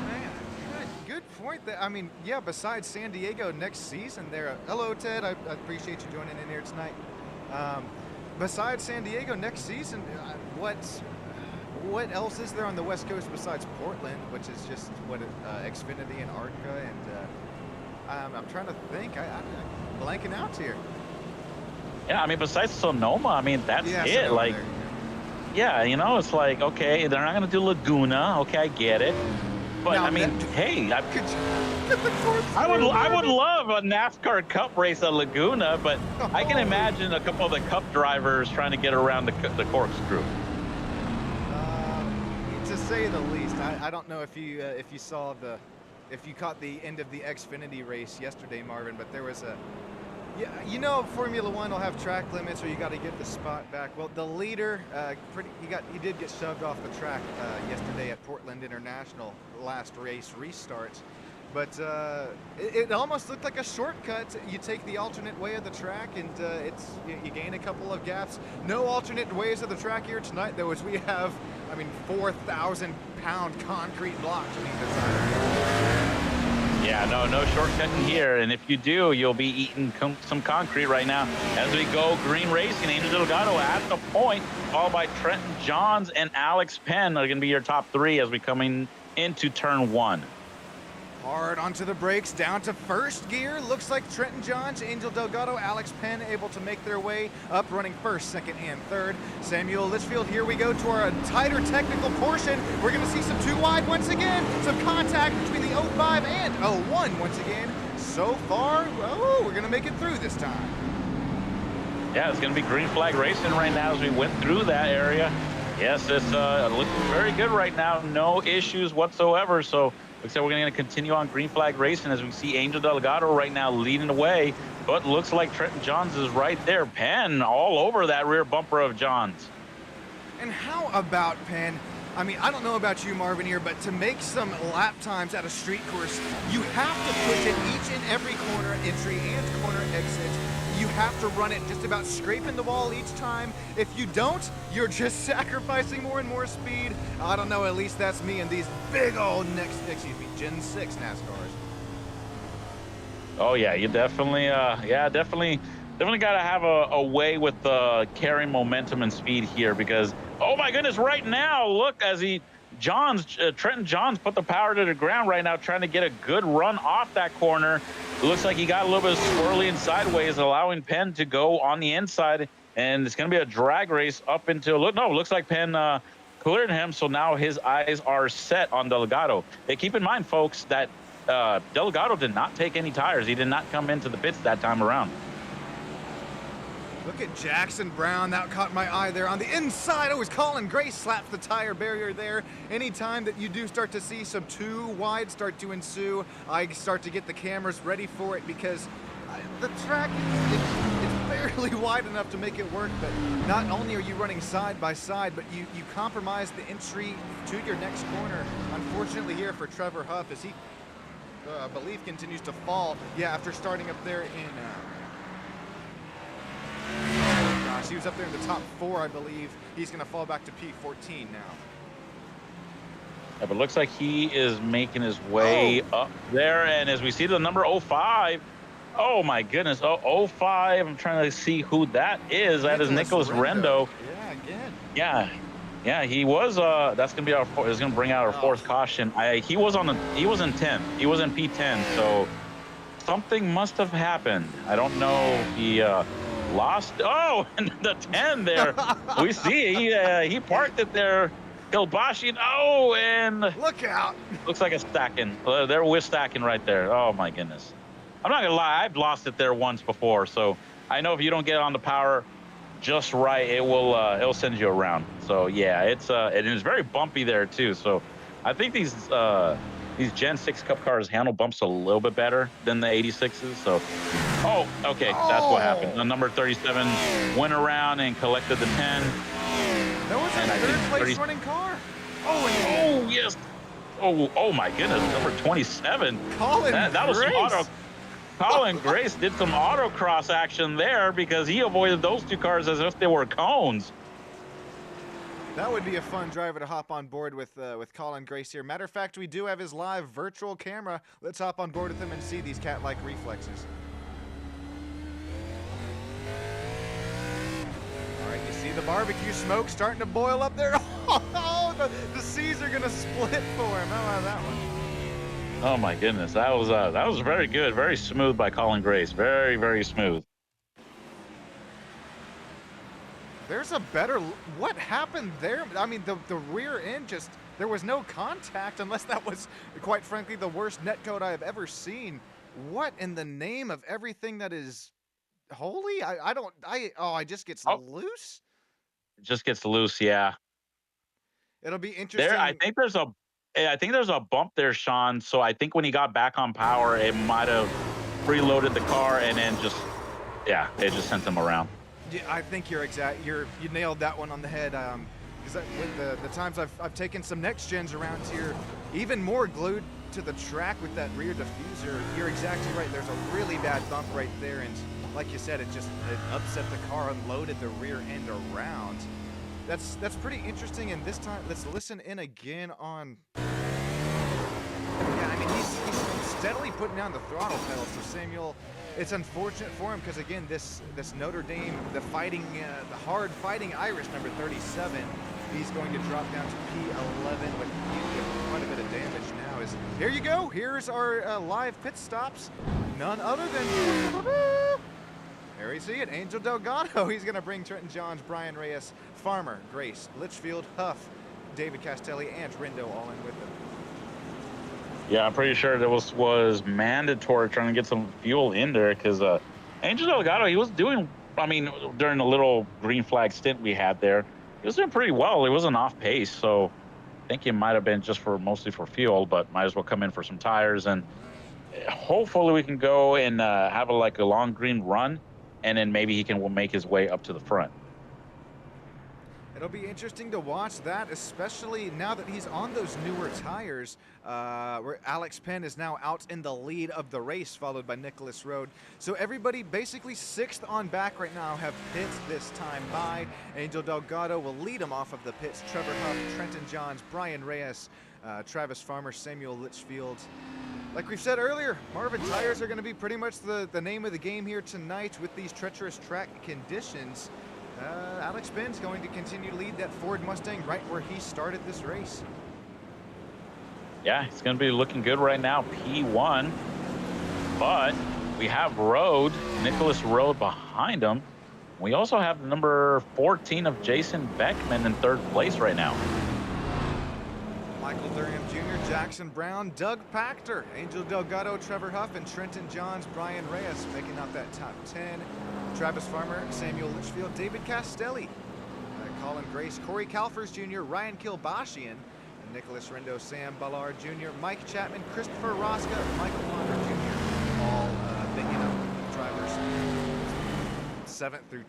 Man, good point. I mean, yeah, besides San Diego next season there. Hello, Ted. I appreciate you joining in here tonight. Besides San Diego next season, what else is there on the West Coast besides Portland, which is just Xfinity and ARCA, and I'm trying to think. I'm blanking out here. Yeah, I mean, besides Sonoma, I mean, that's it. Sonoma Like, there, yeah, you know, it's like, okay, they're not going to do Laguna. Okay, I get it. But now, I mean, hey, I would love a NASCAR Cup race at Laguna, but I can imagine a couple of the Cup drivers trying to get around the corkscrew. To say the least, I don't know if you caught the end of the Xfinity race yesterday, Marvin, but there was you know, Formula One will have track limits, or you got to get the spot back. Well, the leader, he did get shoved off the track yesterday at Portland International, last race restart. But it almost looked like a shortcut. You take the alternate way of the track, and you gain a couple of gaps. No alternate ways of the track here tonight, though, as we have, 4,000-pound concrete blocks being designed. Yeah, no shortcutting here. And if you do, you'll be eating some concrete right now. As we go, Green Racing, Angel Delgado at the point, followed by Trenton Johns and Alex Penn are going to be your top three as we coming into turn one. Hard onto the brakes, down to first gear. Looks like Trenton Johns, Angel Delgado, Alex Penn able to make their way up, running first, second, and third. Samuel Litchfield, here we go to our tighter technical portion. We're going to see some too wide once again. Some contact between the 05 and 01 once again. So far, we're going to make it through this time. Yeah, it's going to be green flag racing right now as we went through that area. Yes, it's looking very good right now. No issues whatsoever. So looks like we're going to continue on green flag racing as we see Angel Delgado right now leading the way. But looks like Trenton Johns is right there. Penn all over that rear bumper of Johns. And how about Penn? I mean, I don't know about you, Marvin, here, but to make some lap times at a street course, you have to push it each and every corner entry and corner exit. You have to run it just about scraping the wall each time. If you don't, you're just sacrificing more and more speed. I don't know, at least that's me in these big old Gen 6 NASCARs. Oh yeah, you definitely, definitely got to have a way with carrying momentum and speed here because, oh my goodness, right now, look, as Trenton Johns put the power to the ground right now, trying to get a good run off that corner. It looks like he got a little bit of swirly and sideways, allowing Penn to go on the inside, and it's going to be a drag race up into, looks like Penn cleared him, so now his eyes are set on Delgado. Hey, keep in mind, folks, that Delgado did not take any tires. He did not come into the pits that time around. Look at Jackson Brown. That caught my eye there on the inside. Oh, Colin Grace slaps the tire barrier there. Anytime that you do start to see some too wide start to ensue, I start to get the cameras ready for it because the track is barely wide enough to make it work. But not only are you running side by side, but you compromise the entry to your next corner. Unfortunately here for Trevor Huff as he, I believe, continues to fall. Yeah, after starting up there in... gosh, he was up there in the top 4, I believe. He's going to fall back to P14 now. Yeah, but looks like he is making his way up there. And as we see the number 05, oh my goodness, 05, I'm trying to see who that is. That is Nicholas Rendo. Yeah, again. Yeah, he was, that's going to be it's going to bring out our fourth caution. He was in 10th. He was in P10, so something must have happened. I don't know if he, lost and the 10 there. We see he parked it there. Kilbashi, and look out. Looks like a stacking. We're stacking right there. Oh my goodness. I'm not gonna lie, I've lost it there once before, so I know if you don't get on the power just right, it'll send you around. So yeah, it is very bumpy there too. So I think these Gen 6 Cup cars handle bumps a little bit better than the 86s. So, okay, that's what happened. The number 37 went around and collected the 10. That was a third place running car. Yes. Oh my goodness, number 27. That was some auto. Colin Grace did some autocross action there because he avoided those two cars as if they were cones. That would be a fun driver to hop on board with Colin Grace here. Matter of fact, we do have his live virtual camera. Let's hop on board with him and see these cat-like reflexes. All right, you see the barbecue smoke starting to boil up there. Oh, the seas are gonna split for him. How about that one? Oh my goodness, that was very good, very smooth by Colin Grace, very, very smooth. There's a better, what happened there? I mean, the rear end just, there was no contact unless that was, quite frankly, the worst netcode I have ever seen. What in the name of everything that is holy? I just gets loose? It just gets loose, yeah. It'll be interesting. I think there's a bump there, Sean. So I think when he got back on power, it might have preloaded the car and then it just sent him around. Yeah, I think you're exact. You nailed that one on the head. Because with the times I've taken some next gens around here, even more glued to the track with that rear diffuser. You're exactly right. There's a really bad bump right there, and like you said, it upset the car, unloaded the rear end around. That's pretty interesting. And this time, let's listen in again on. Yeah, I mean he's steadily putting down the throttle pedal. So Samuel. It's unfortunate for him because again, this Notre Dame, the hard fighting Irish number 37, he's going to drop down to P11 with quite a bit of damage now. Here you go. Here's our live pit stops. None other than there you see it, Angel Delgado. He's going to bring Trenton Johns, Brian Reyes, Farmer, Grace, Litchfield, Huff, David Castelli, and Rendo all in with him. Yeah, I'm pretty sure that was mandatory trying to get some fuel in there because Angel Delgado, he was doing I mean, during the little green flag stint we had there, he was doing pretty well. He wasn't off pace, so I think he might have been just for mostly for fuel, but might as well come in for some tires. And hopefully we can go and have a long green run, and then maybe he can make his way up to the front. It'll be interesting to watch that, especially now that he's on those newer tires, where Alex Penn is now out in the lead of the race, followed by Nicholas Rode. So everybody basically 6th on back right now have pits this time by. Angel Delgado will lead him off of the pits. Trevor Huff, Trenton Johns, Brian Reyes, Travis Farmer, Samuel Litchfield. Like we've said earlier, Marvin tires are going to be pretty much the name of the game here tonight with these treacherous track conditions. Alex Penn's going to continue to lead that Ford Mustang right where he started this race. Yeah, he's going to be looking good right now, P1. But we have Rode, Nicholas Rode behind him. We also have number 14 of Jason Beckman in 3rd place right now. Michael Durham Jr., Jackson Brown, Doug Pachter, Angel Delgado, Trevor Huff, and Trenton Johns, Brian Reyes making out that top 10. Travis Farmer, Samuel Litchfield, David Castelli, Colin Grace, Corey Calfers Jr., Ryan Kilbashian, Nicholas Rindo, Sam Ballard Jr., Mike Chapman, Christopher Rosca, Michael Ponder Jr., all drivers 7th through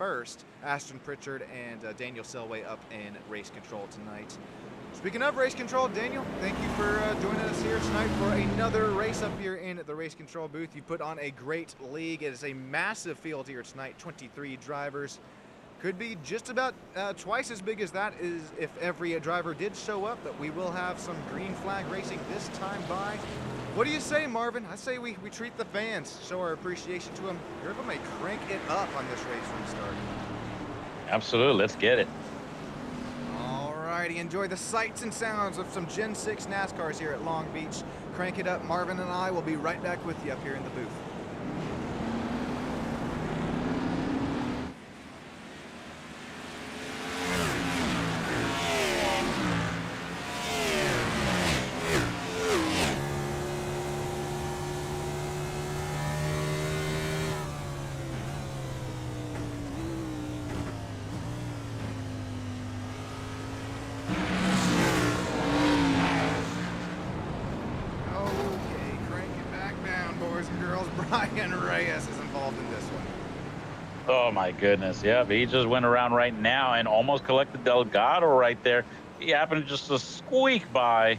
21st. Ashton Pritchard and Daniel Selway up in race control tonight. Speaking of race control, Daniel, thank you for joining us here tonight for another race up here in the race control booth. You put on a great league. It is a massive field here tonight, 23 drivers. Could be just about twice as big as that is if every driver did show up, but we will have some green flag racing this time by. What do you say, Marvin? I say we treat the fans, show our appreciation to them. You're going to crank it up on this race restart. Absolutely, let's get it. Alrighty, enjoy the sights and sounds of some Gen 6 NASCARs here at Long Beach. Crank it up. Marvin and I will be right back with you up here in the booth. Brian Reyes is involved in this one. Oh my goodness, yeah, he just went around right now and almost collected Delgado right there. He happened just to squeak by.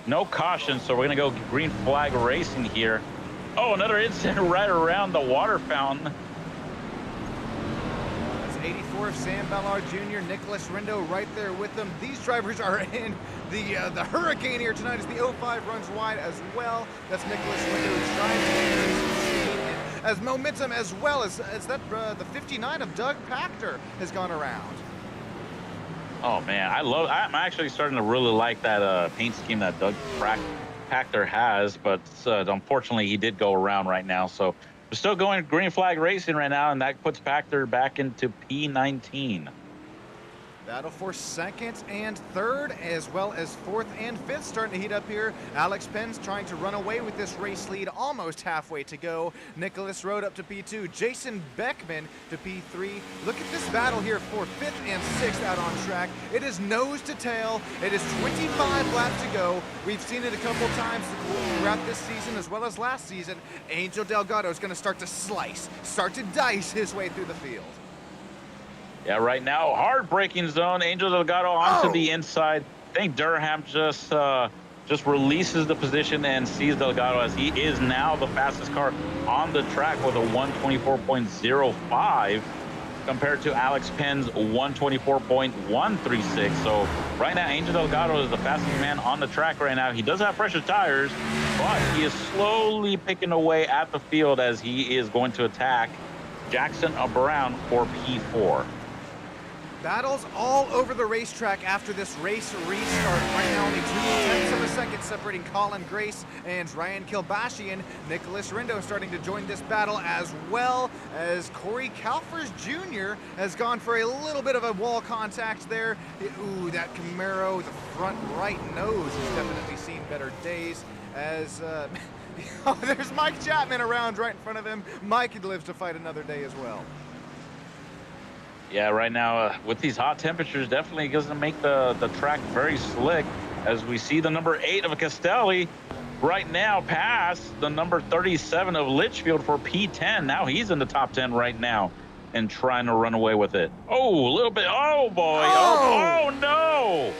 No caution, so we're gonna go green flag racing here. Oh, another incident right around the water fountain. That's 84 of Sam Ballard Jr., Nicholas Rindo right there with them. These drivers are in the Hurricane here tonight as the 05 runs wide as well. That's Nicholas Rindo trying to as momentum as well as that the 59 of Doug Pachter has gone around. Oh man, I'm actually starting to really like that paint scheme that Doug Pachter has, but unfortunately he did go around right now. So we're still going green flag racing right now, and that puts Pachter back into P19. Battle for 2nd and 3rd, as well as 4th and 5th starting to heat up here. Alex Penn's trying to run away with this race lead, almost halfway to go. Nicholas Rode up to P2, Jason Beckman to P3. Look at this battle here for 5th and 6th out on track. It is nose to tail. It is 25 laps to go. We've seen it a couple times throughout this season as well as last season. Angel Delgado is going to start to start to dice his way through the field. Yeah, right now, hard braking zone. Angel Delgado onto the inside. I think Durham just releases the position and sees Delgado as he is now the fastest car on the track with a 124.05 compared to Alex Penn's 124.136. So right now, Angel Delgado is the fastest man on the track right now. He does have fresher tires, but he is slowly picking away at the field as he is going to attack Jackson Brown for P4. Battles all over the racetrack after this race restart. Right now, only 2/10 of a second separating Colin Grace and Ryan Kilbashian. Nicholas Rindo starting to join this battle, as well as Corey Calfers Jr. has gone for a little bit of a wall contact there. Ooh, that Camaro, the front right nose has definitely seen better days as... Oh, there's Mike Chapman around right in front of him. Mike lives to fight another day as well. Yeah, right now with these hot temperatures, definitely doesn't make the track very slick. As we see the number 8 of Castelli right now pass the number 37 of Litchfield for P10. Now he's in the top 10 right now and trying to run away with it. Oh, a little bit. Oh boy. Oh! Oh no.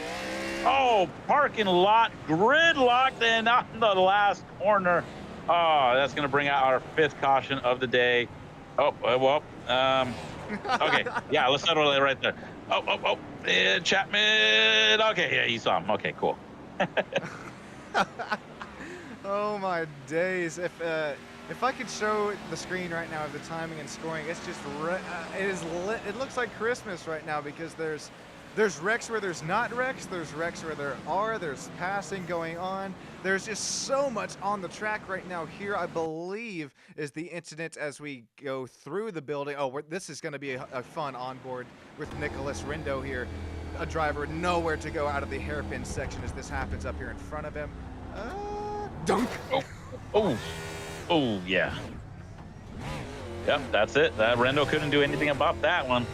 Oh, parking lot gridlocked and on the last corner. Oh, that's going to bring out our 5th caution of the day. Oh, well, okay. Yeah, let's settle it right there. Chapman. Okay, yeah, he saw him. Okay, cool. Oh my days! If I could show the screen right now of the timing and scoring, it's just it is lit. It looks like Christmas right now because there's wrecks where there's not wrecks, there's wrecks where there are, there's passing going on. There's just so much on the track right now. Here, I believe, is the incident as we go through the building. Oh, this is going to be a fun onboard with Nicholas Rindo here, a driver nowhere to go out of the hairpin section as this happens up here in front of him. Dunk! Oh, yeah. Yep, that's it. Rendo couldn't do anything about that one.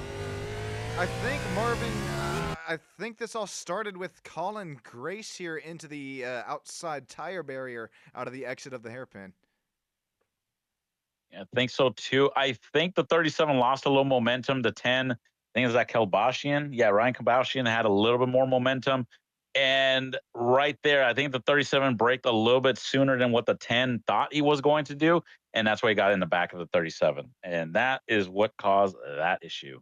I think Marvin, I think this all started with Colin Grace here into the outside tire barrier out of the exit of the hairpin. Yeah, I think so too. I think the 37 lost a little momentum. The 10, I think it was that Kalbashian. Yeah, Ryan Kalbashian had a little bit more momentum. And right there, I think the 37 braked a little bit sooner than what the 10 thought he was going to do. And that's why he got in the back of the 37. And that is what caused that issue.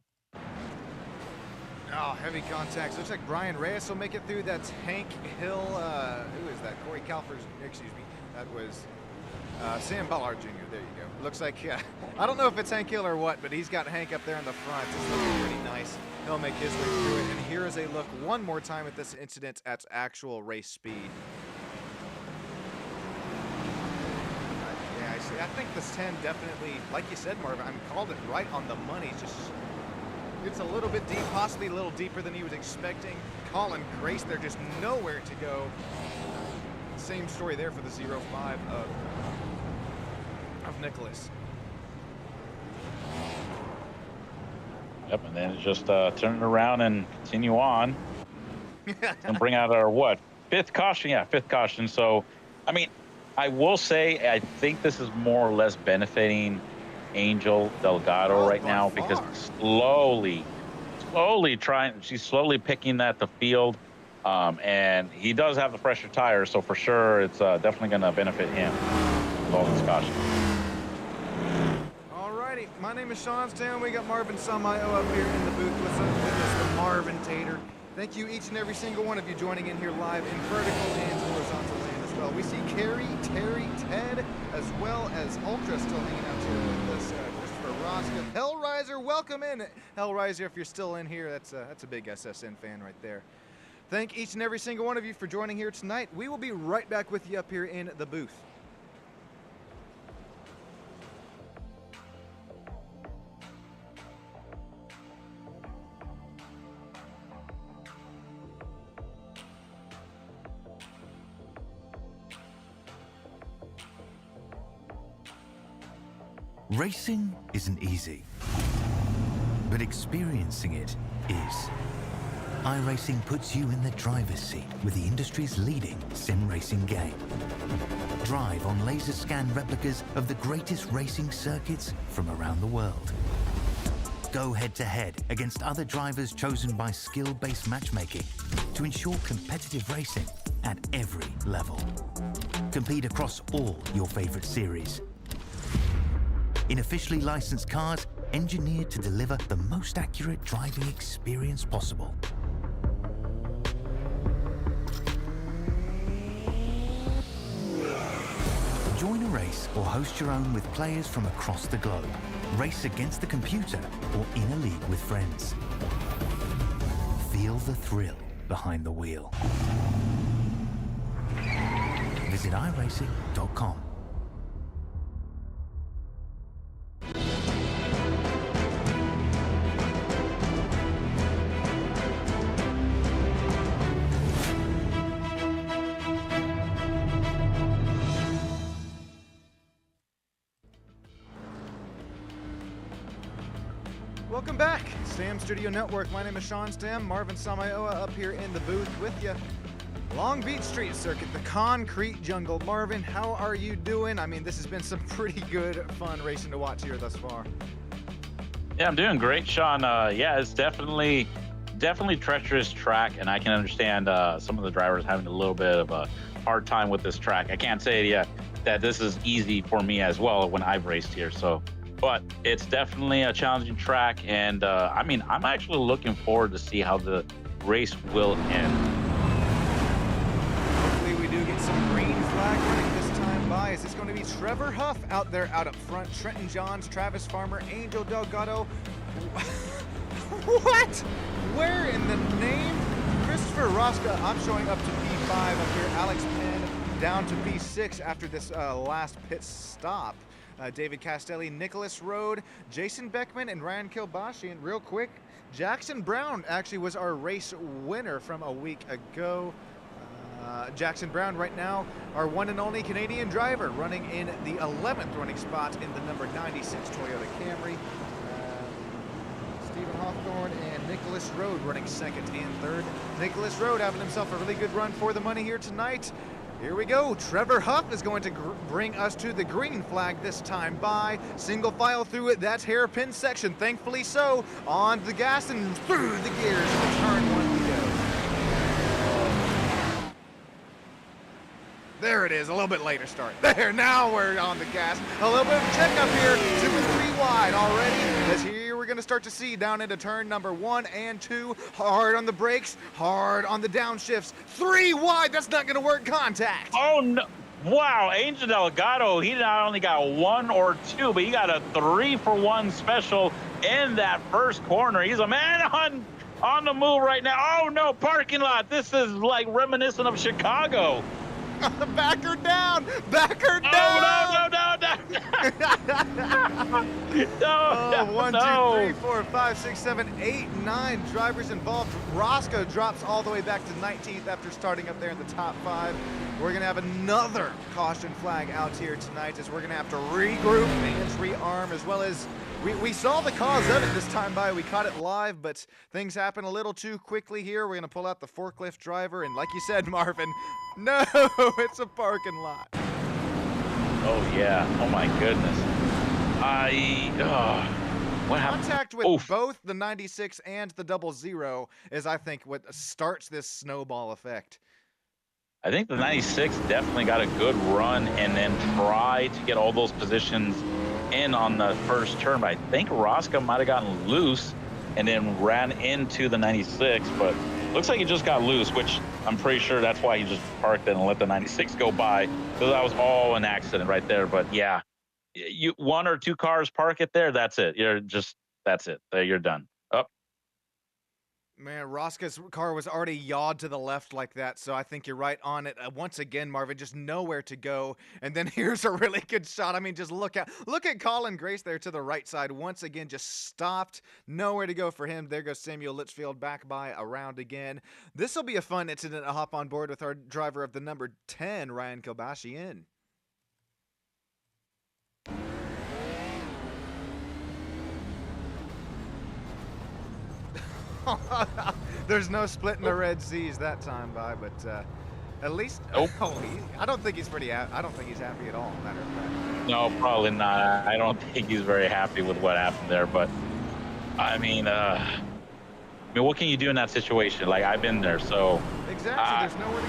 Oh, heavy contacts. Looks like Brian Reyes will make it through. That's Hank Hill. Who is that? Corey Calfers. Excuse me. That was Sam Ballard Jr. There you go. Looks like, I don't know if it's Hank Hill or what, but he's got Hank up there in the front. It's looking pretty nice. He'll make his way through it. And here is a look one more time at this incident at actual race speed. Yeah, I see. I think this 10 definitely, like you said, Marvin, I called it right on the money. It's a little bit deep, possibly a little deeper than he was expecting. Colin Grace, they're just nowhere to go. Same story there for the 0-5 of Nicholas. Yep, and then just turn it around and continue on. And bring out our, what, 5th caution? Yeah, 5th caution. So, I mean, I will say I think this is more or less benefiting Angel Delgado right now because she's slowly picking at the field. And he does have the fresher tires, so for sure it's definitely going to benefit him with all this caution. Alrighty, my name is Sean Stan. We got Marvin Samayo up here in the booth with us, the Marvin Tater. Thank you each and every single one of you joining in here live in vertical and horizontal land as well. We see Carrie, Terry, Ted, as well as Ultra still hanging out here with us. Christopher Roscoe, Hellraiser, welcome in. Hellraiser, if you're still in here, that's a big SSN fan right there. Thank each and every single one of you for joining here tonight. We will be right back with you up here in the booth. Racing isn't easy, but experiencing it is. iRacing puts you in the driver's seat with the industry's leading sim racing game. Drive on laser scan replicas of the greatest racing circuits from around the world. Go head-to-head against other drivers chosen by skill-based matchmaking to ensure competitive racing at every level. Compete across all your favorite series. In officially licensed cars, engineered to deliver the most accurate driving experience possible. Join a race or host your own with players from across the globe. Race against the computer or in a league with friends. Feel the thrill behind the wheel. Visit iRacing.com. Welcome back. Stam Studio Network. My name is Sean Stam. Marvin Samayoa up here in the booth with you. Long Beach Street Circuit, the concrete jungle. Marvin, how are you doing? I mean, this has been some pretty good, fun racing to watch here thus far. Yeah, I'm doing great, Sean. Yeah, it's definitely treacherous track, and I can understand some of the drivers having a little bit of a hard time with this track. I can't say yet that this is easy for me as well when I've raced here. So, but it's definitely a challenging track, and I mean, I'm actually looking forward to see how the race will end. Hopefully we do get some green flag running this time by. Is this going to be Trevor Huff out there out up front? Trenton Johns, Travis Farmer, Angel Delgado. What? Where in the name? Christopher Rosca, I'm showing up to P5 up here. Alex Penn down to P6 after this last pit stop. David Castelli, Nicholas Rode, Jason Beckman, and Ryan Kilbashi. And real quick, Jackson Brown actually was our race winner from a week ago. Jackson Brown right now, our one and only Canadian driver, running in the 11th running spot in the number 96 Toyota Camry. Stephen Hawthorne and Nicholas Rode running second and third. Nicholas Rode having himself a really good run for the money here tonight. Here we go. Trevor Huff is going to bring us to the green flag this time by. Single file through it. That's hairpin section. Thankfully so. On the gas and through the gears. And turn one we go. There it is. A little bit later start. There. Now we're on the gas. A little bit of a checkup here. 2 and 3 wide already. As here we're going to start to see down into turn number 1 and 2. Hard on the brakes. Hard on the downshifts. 3 wide. That's not going to work. Contact. Oh, no. Wow. Angel Delgado, he not only got 1 or 2, but he got a 3-for-1 special in that first corner. He's a man on the move right now. Oh, no. Parking lot. This is like reminiscent of Chicago. Back her down! Back her down! Oh, no. Oh, 1, No. 2, 3, 4, 5, 6, 7, 8, 9 drivers involved. Roscoe drops all the way back to 19th after starting up there in the top 5. We're going to have another caution flag out here tonight as we're going to have to regroup and rearm, as well as we saw the cause of it this time by. We caught it live, but things happen a little too quickly here. We're going to pull out the forklift driver, and like you said, Marvin, no, it's a parking lot. Oh, yeah. Oh, my goodness. What happened? Contact with both the 96 and the 00 is, I think, what starts this snowball effect. I think the 96 definitely got a good run and then tried to get all those positions in on the first turn. But I think Rosca might have gotten loose and then ran into the 96, but looks like he just got loose, which I'm pretty sure that's why he just parked it and let the 96 go by, because that was all an accident right there. But yeah, you 1 or 2 cars park it there, that's it. That's it. You're done. Up. Man, Rosca's car was already yawed to the left like that, so I think you're right on it. Once again, Marvin, just nowhere to go. And then here's a really good shot. I mean, just look at Colin Grace there to the right side. Once again, just stopped. Nowhere to go for him. There goes Samuel Litchfield back by around again. This will be a fun incident to hop on board with our driver of the number 10, Ryan Kilbashi, in. There's no splitting the Red Seas that time by, but at least I don't think he's I don't think he's happy at all, matter of fact. No, probably not. I don't think he's very happy with what happened there, but I mean, what can you do in that situation? Like, I've been there, so exactly. There's nowhere to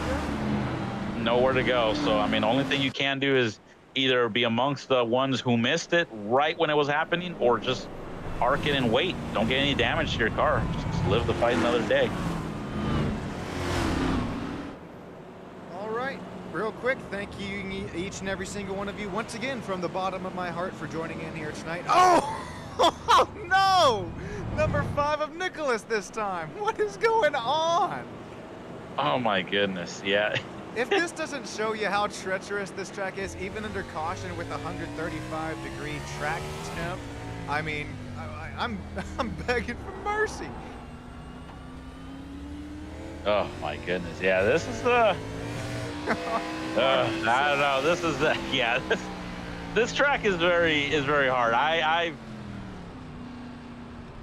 go. Nowhere to go. So I mean, the only thing you can do is either be amongst the ones who missed it right when it was happening, or just park it and wait. Don't get any damage to your car. Just live the fight another day. All right. Real quick, thank you each and every single one of you once again from the bottom of my heart for joining in here tonight. Oh no! Number 5 of Nicholas this time. What is going on? Oh my goodness. Yeah. If this doesn't show you how treacherous this track is, even under caution with 135-degree track temp, I mean, I'm begging for mercy. Oh my goodness. Yeah, this is I don't know. This is this track is very hard.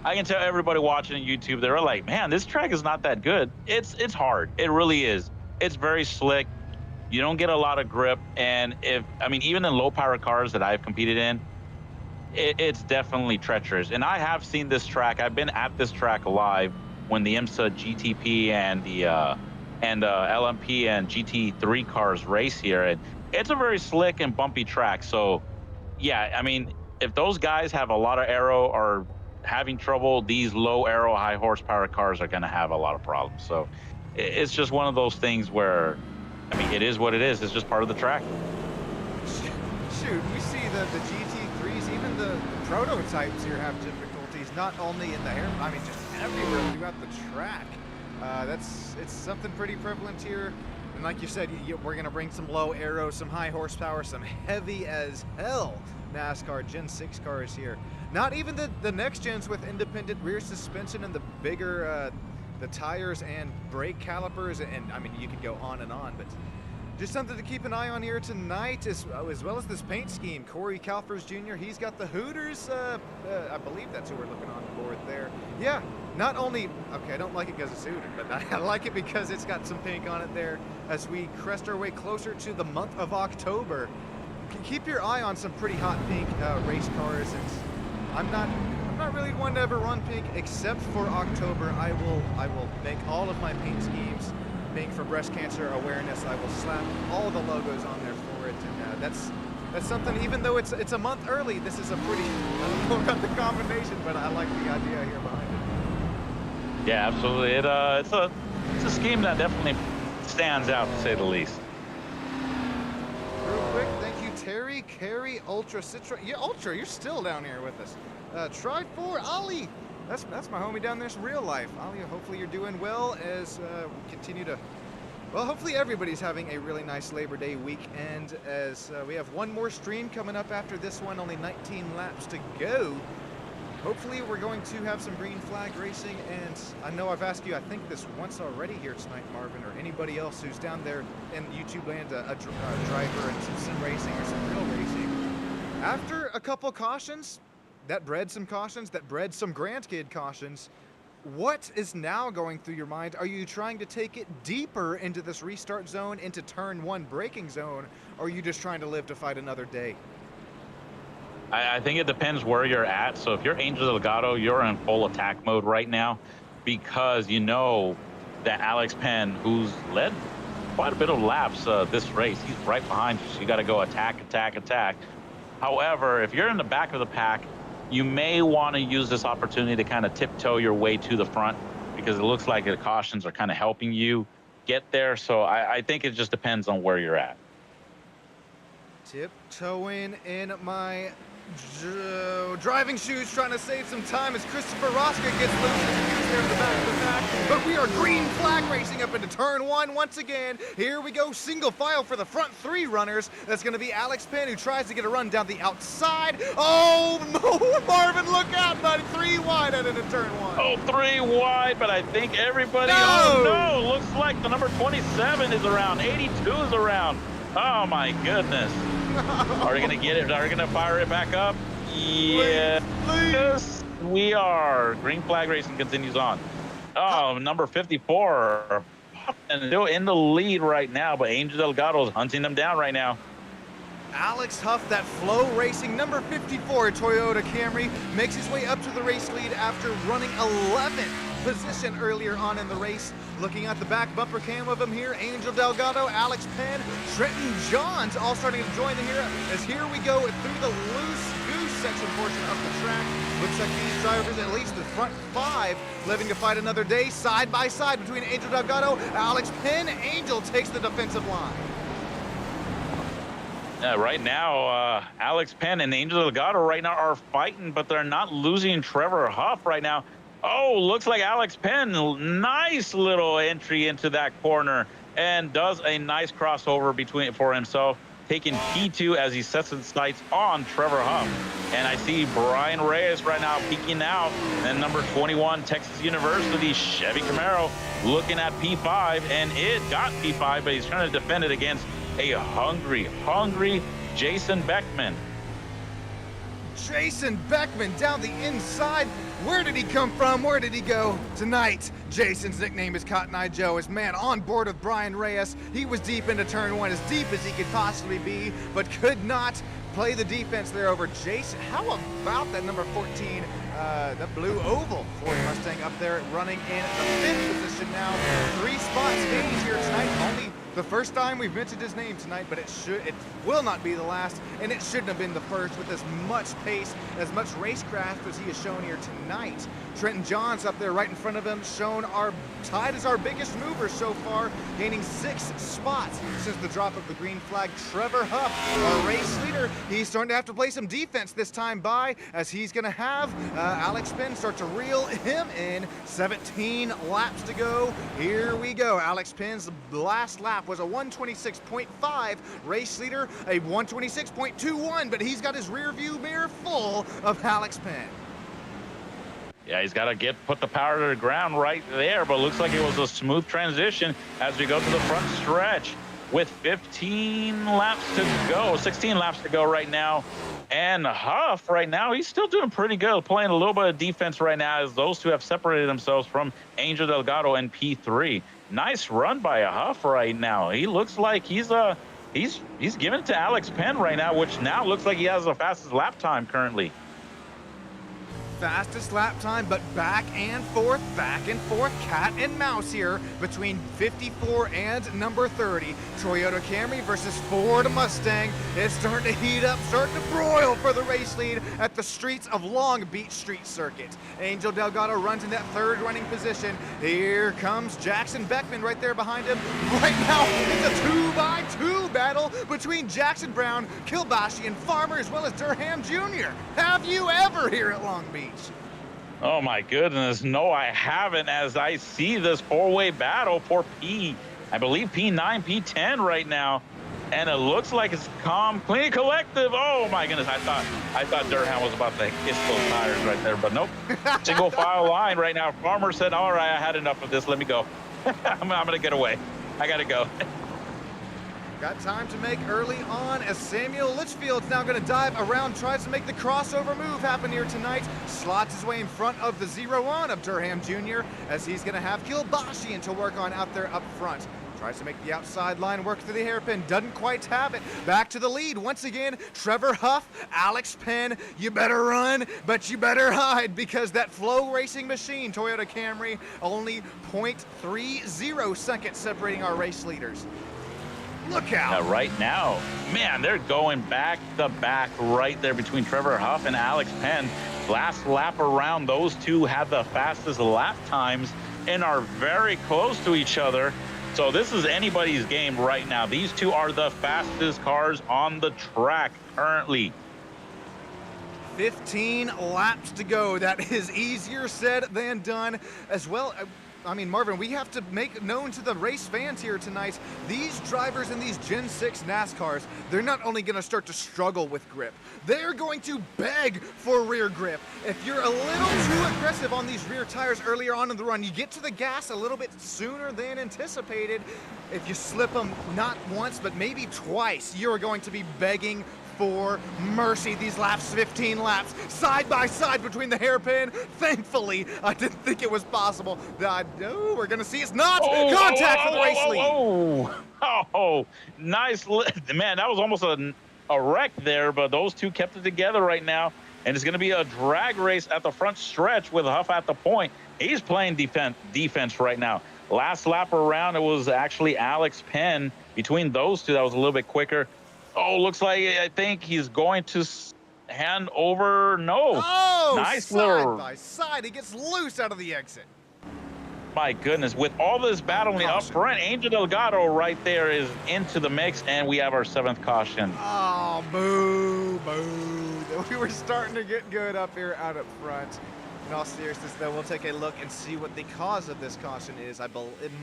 I can tell everybody watching on YouTube, they're like, man, this track is not that good. It's hard. It really is. It's very slick. You don't get a lot of grip. And I mean, even in low power cars that I've competed in, it's definitely treacherous. And I have seen this track. I've been at this track live when the IMSA GTP and the LMP and GT3 cars race here. And it's a very slick and bumpy track. So yeah, I mean, if those guys have a lot of aero or having trouble, these low aero, high horsepower cars are going to have a lot of problems. So it's just one of those things where, I mean, it is what it is. It's just part of the track. Shoot, we see the GT3s, even the prototypes here have difficulties, not only in the air, I mean, just everywhere throughout the track. It's something pretty prevalent here. And like you said, we're going to bring some low aero, some high horsepower, some heavy as hell NASCAR Gen 6 cars here. Not even the next gens with independent rear suspension and the bigger the tires and brake calipers, and I mean, you could go on and on, but just something to keep an eye on here tonight, as well as this paint scheme. Corey Kalfers Jr., he's got the Hooters, I believe that's who we're looking on board there. Yeah, not only, okay, I don't like it because it's Hooter, but I like it because it's got some pink on it there as we crest our way closer to the month of October. Keep your eye on some pretty hot pink race cars, and I'm not really one to ever run pink except for October. I will make all of my paint schemes pink for breast cancer awareness. I will slap all the logos on there for it, and that's something. Even though it's a month early, this is a pretty, I don't know about the combination, but I like the idea here behind it. Yeah, absolutely. It's a scheme that definitely stands out, to say the least. Real quick, thank you, Terry, Carey, Ultra, Citra. Yeah, Ultra, you're still down here with us. Tri4, Ali. That's my homie down there. It's real life. Ali, hopefully you're doing well as we continue to... Well, hopefully everybody's having a really nice Labor Day weekend, as we have one more stream coming up after this one, only 19 laps to go. Hopefully we're going to have some green flag racing, and I know I've asked you, I think this once already here tonight, Marvin, or anybody else who's down there in YouTube land, a driver and some sim racing or some real racing. After a couple cautions, that bred some cautions, that bred some grandkid cautions, what is now going through your mind? Are you trying to take it deeper into this restart zone, into turn 1 braking zone, or are you just trying to live to fight another day? I think it depends where you're at. So if you're Angel Delgado, you're in full attack mode right now, because you know that Alex Penn, who's led quite a bit of laps this race, he's right behind you. So you got to go attack, attack, attack. However, if you're in the back of the pack, you may want to use this opportunity to kind of tiptoe your way to the front, because it looks like the cautions are kind of helping you get there. So I think it just depends on where you're at. Tiptoeing in my driving shoes, trying to save some time as Christopher Rosca gets loose and he's there in the back of the pack. But we are green flag racing up into turn 1 once again. Here we go, single file for the front 3 runners. That's going to be Alex Penn, who tries to get a run down the outside. Oh, Marvin, look out, buddy. 3 wide out into turn 1. Oh, 3 wide, but I think everybody, No! oh no, looks like the number 27 is around, 82 is around. Oh my goodness. Are we gonna get it? Are we gonna fire it back up? Yes, we are. Green flag racing continues on. Oh, number 54, and still in the lead right now, but Angel Delgado is hunting them down right now. Alex Huff, that Flow Racing number 54 Toyota Camry, makes his way up to the race lead after running 11th position earlier on in the race. Looking at the back bumper cam of him here, Angel Delgado, Alex Penn, Trenton Johns all starting to join in here, as here we go through the loose goose section portion of the track. Looks like these drivers, at least the front 5, living to fight another day, side by side between Angel Delgado, Alex Penn. Angel takes the defensive line. Right now, Alex Penn and Angel Delgado right now are fighting, but they're not losing Trevor Huff right now. Oh, looks like Alex Penn, nice little entry into that corner, and does a nice crossover for himself, taking P2 as he sets his sights on Trevor Huff. And I see Brian Reyes right now peeking out, and number 21 Texas University Chevy Camaro looking at P5, and it got P5, but he's trying to defend it against a hungry Jason Beckman. Jason Beckman down the inside, Where did he come from? Where did he go? Tonight, Jason's nickname is Cotton Eye Joe. His man on board with Brian Reyes. He was deep into turn one, as deep as he could possibly be, but could not play the defense there over Jason. How about that number 14, the blue oval Ford Mustang up there running in the 5th position now. 3 spots gained here tonight. Only the first time we've mentioned his name tonight, but it will not be the last, and it shouldn't have been the first with as much pace, as much racecraft as he has shown here tonight. Trenton Johns up there right in front of him, tied as our biggest mover so far, gaining 6 spots since the drop of the green flag. Trevor Huff, our race leader, he's starting to have to play some defense this time by, as he's going to have Alex Penn start to reel him in. 17 laps to go. Here we go. Alex Penn's last lap was a 126.5, race leader a 126.21, but he's got his rear view mirror full of Alex Penn. Yeah, he's got to put the power to the ground right there, but looks like it was a smooth transition as we go to the front stretch with 15 laps to go, 16 laps to go right now. And Huff right now, he's still doing pretty good, playing a little bit of defense right now, as those two have separated themselves from Angel Delgado and P3. Nice run by a Huff right now. He looks like he's giving it to Alex Penn right now, which now looks like he has the fastest lap time currently. Fastest lap time, but back and forth, cat and mouse here between 54 and number 30. Toyota Camry versus Ford Mustang. It's starting to heat up, starting to broil for the race lead at the streets of Long Beach Street Circuit. Angel Delgado runs in that 3rd running position. Here comes Jackson Beckman right there behind him. Right now, it's a 2x2 battle between Jackson Brown, Kilbashi, and Farmer, as well as Durham Jr. Have you ever here at Long Beach? Oh my goodness, no, I haven't, as I see this 4-way battle for I believe P9, P10 right now, and it looks like it's calm, clean, collective. Oh my goodness, I thought Durham was about to hiss those tires right there, but nope. Single file line right now. Farmer said, all right, I had enough of this, let me go. I'm gonna get away. I gotta go. Got time to make early on, as Samuel Litchfield's now going to dive around, tries to make the crossover move happen here tonight. Slots his way in front of the 0-1 of Durham Jr., as he's going to have Kilbashian to work on out there up front. Tries to make the outside line work through the hairpin, doesn't quite have it. Back to the lead once again, Trevor Huff, Alex Penn. You better run, but you better hide, because that Flow Racing Machine Toyota Camry, only 0.30 seconds separating our race leaders. Look out. Right now, man, they're going back to back right there between Trevor Huff and Alex Penn. Last lap around, those two have the fastest lap times and are very close to each other. So this is anybody's game right now. These two are the fastest cars on the track currently. 15 laps to go. That is easier said than done as well. I mean, Marvin, we have to make known to the race fans here tonight, these drivers in these Gen 6 NASCARs, they're not only going to start to struggle with grip, they're going to beg for rear grip. If you're a little too aggressive on these rear tires earlier on in the run, you get to the gas a little bit sooner than anticipated. If you slip them not once, but maybe twice, you're going to be begging for mercy. These laps, 15 laps, side by side between the hairpin. Thankfully, I didn't think it was possible. We're going to see it's not. Contact for the race lead. Nice. Man, that was almost a wreck there, but those two kept it together right now. And it's going to be a drag race at the front stretch with Huff at the point. He's playing defense right now. Last lap around, it was actually Alex Penn. Between those two, that was a little bit quicker. Oh, looks like I think he's going to hand over. No. Oh, nice side by side. He gets loose out of the exit. My goodness. With all this battling up front, Angel Delgado right there is into the mix, and we have our 7th caution. Oh, boo, boo. We were starting to get good up here out up front. In all seriousness, though, we'll take a look and see what the cause of this caution is. It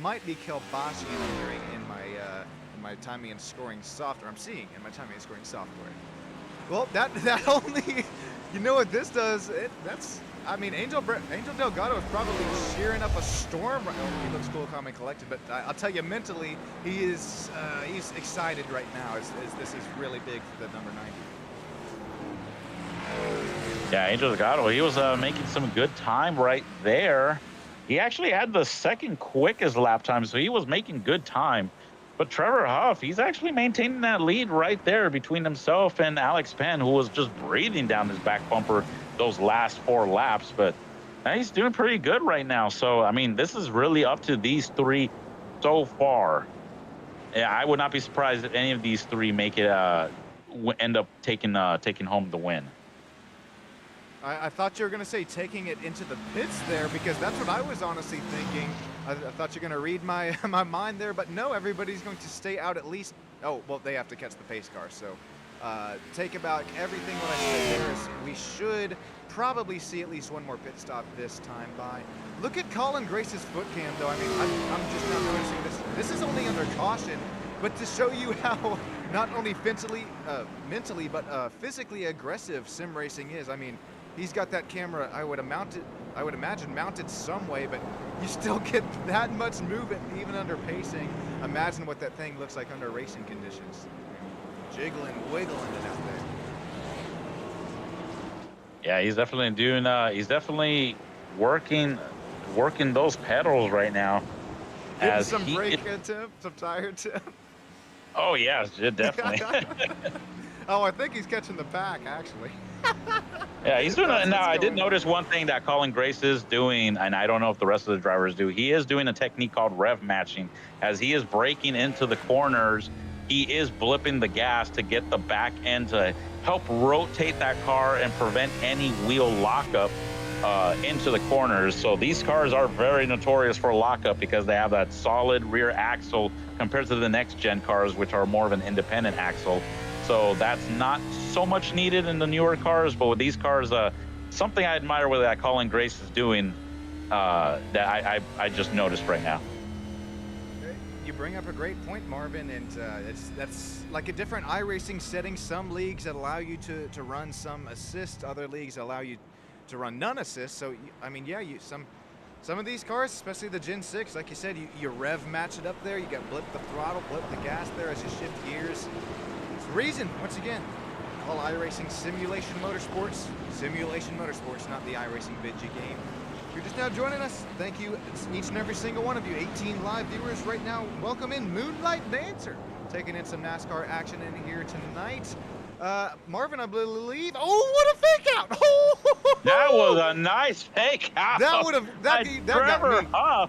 might be Kilbashi hearing in my timing and scoring software. I'm seeing in my timing and scoring software. Well, that only, you know what this does? I mean, Angel Delgado is probably cheering up a storm. He looks cool, calm, and collected, but I'll tell you, mentally, he's excited right now as this is really big for the number 90. Yeah, Angel Delgado, he was making some good time right there. He actually had the second quickest lap time, so he was making good time. But Trevor Huff, he's actually maintaining that lead right there between himself and Alex Penn, who was just breathing down his back bumper those last 4 laps. But he's doing pretty good right now. So, I mean, this is really up to these three so far. Yeah, I would not be surprised if any of these three make it end up taking home the win. I thought you were going to say taking it into the pits there, because that's what I was honestly thinking. I thought you're going to read my my mind there, but no, everybody's going to stay out at least. Oh, well, they have to catch the pace car. So take about everything what I said there is we should probably see at least one more pit stop this time by. Look at Colin Grace's foot cam, though. I mean, I'm just not noticing this. This is only under caution, but to show you how not only mentally, but physically aggressive sim racing is. I mean, he's got that camera, I would imagine mounted some way, but you still get that much movement even under pacing. Imagine what that thing looks like under racing conditions. Jiggling, wiggling it out there. Yeah, he's definitely doing. He's definitely working those pedals right now. Getting some brake attempt, some tire attempt. Oh yeah, definitely. Oh, I think he's catching the pack actually. Yeah, he's doing it now. I did notice one thing that Colin Grace is doing, and I don't know if the rest of the drivers do. He is doing a technique called rev matching. As he is braking into the corners, he is blipping the gas to get the back end to help rotate that car and prevent any wheel lockup into the corners. So these cars are very notorious for lockup because they have that solid rear axle compared to the next gen cars, which are more of an independent axle. So that's not so much needed in the newer cars, but with these cars, something I admire what that Colin Grace is doing that I just noticed right now. You bring up a great point, Marvin, and that's like a different iRacing setting. Some leagues that allow you to run some assist, other leagues allow you to run none assist. So I mean, yeah, some of these cars, especially the Gen 6, like you said, you rev match it up there. You got blip the throttle, blip the gas there as you shift gears. It's the reason, once again, call iRacing Simulation Motorsports. Simulation Motorsports, not the iRacing Vidya game. If you're just now joining us, thank you, each and every single one of you, 18 live viewers right now. Welcome in Moonlight Dancer, taking in some NASCAR action in here tonight. Marvin, I believe. Oh, what a fake out! That was a nice fake out. That would have that got me. Oh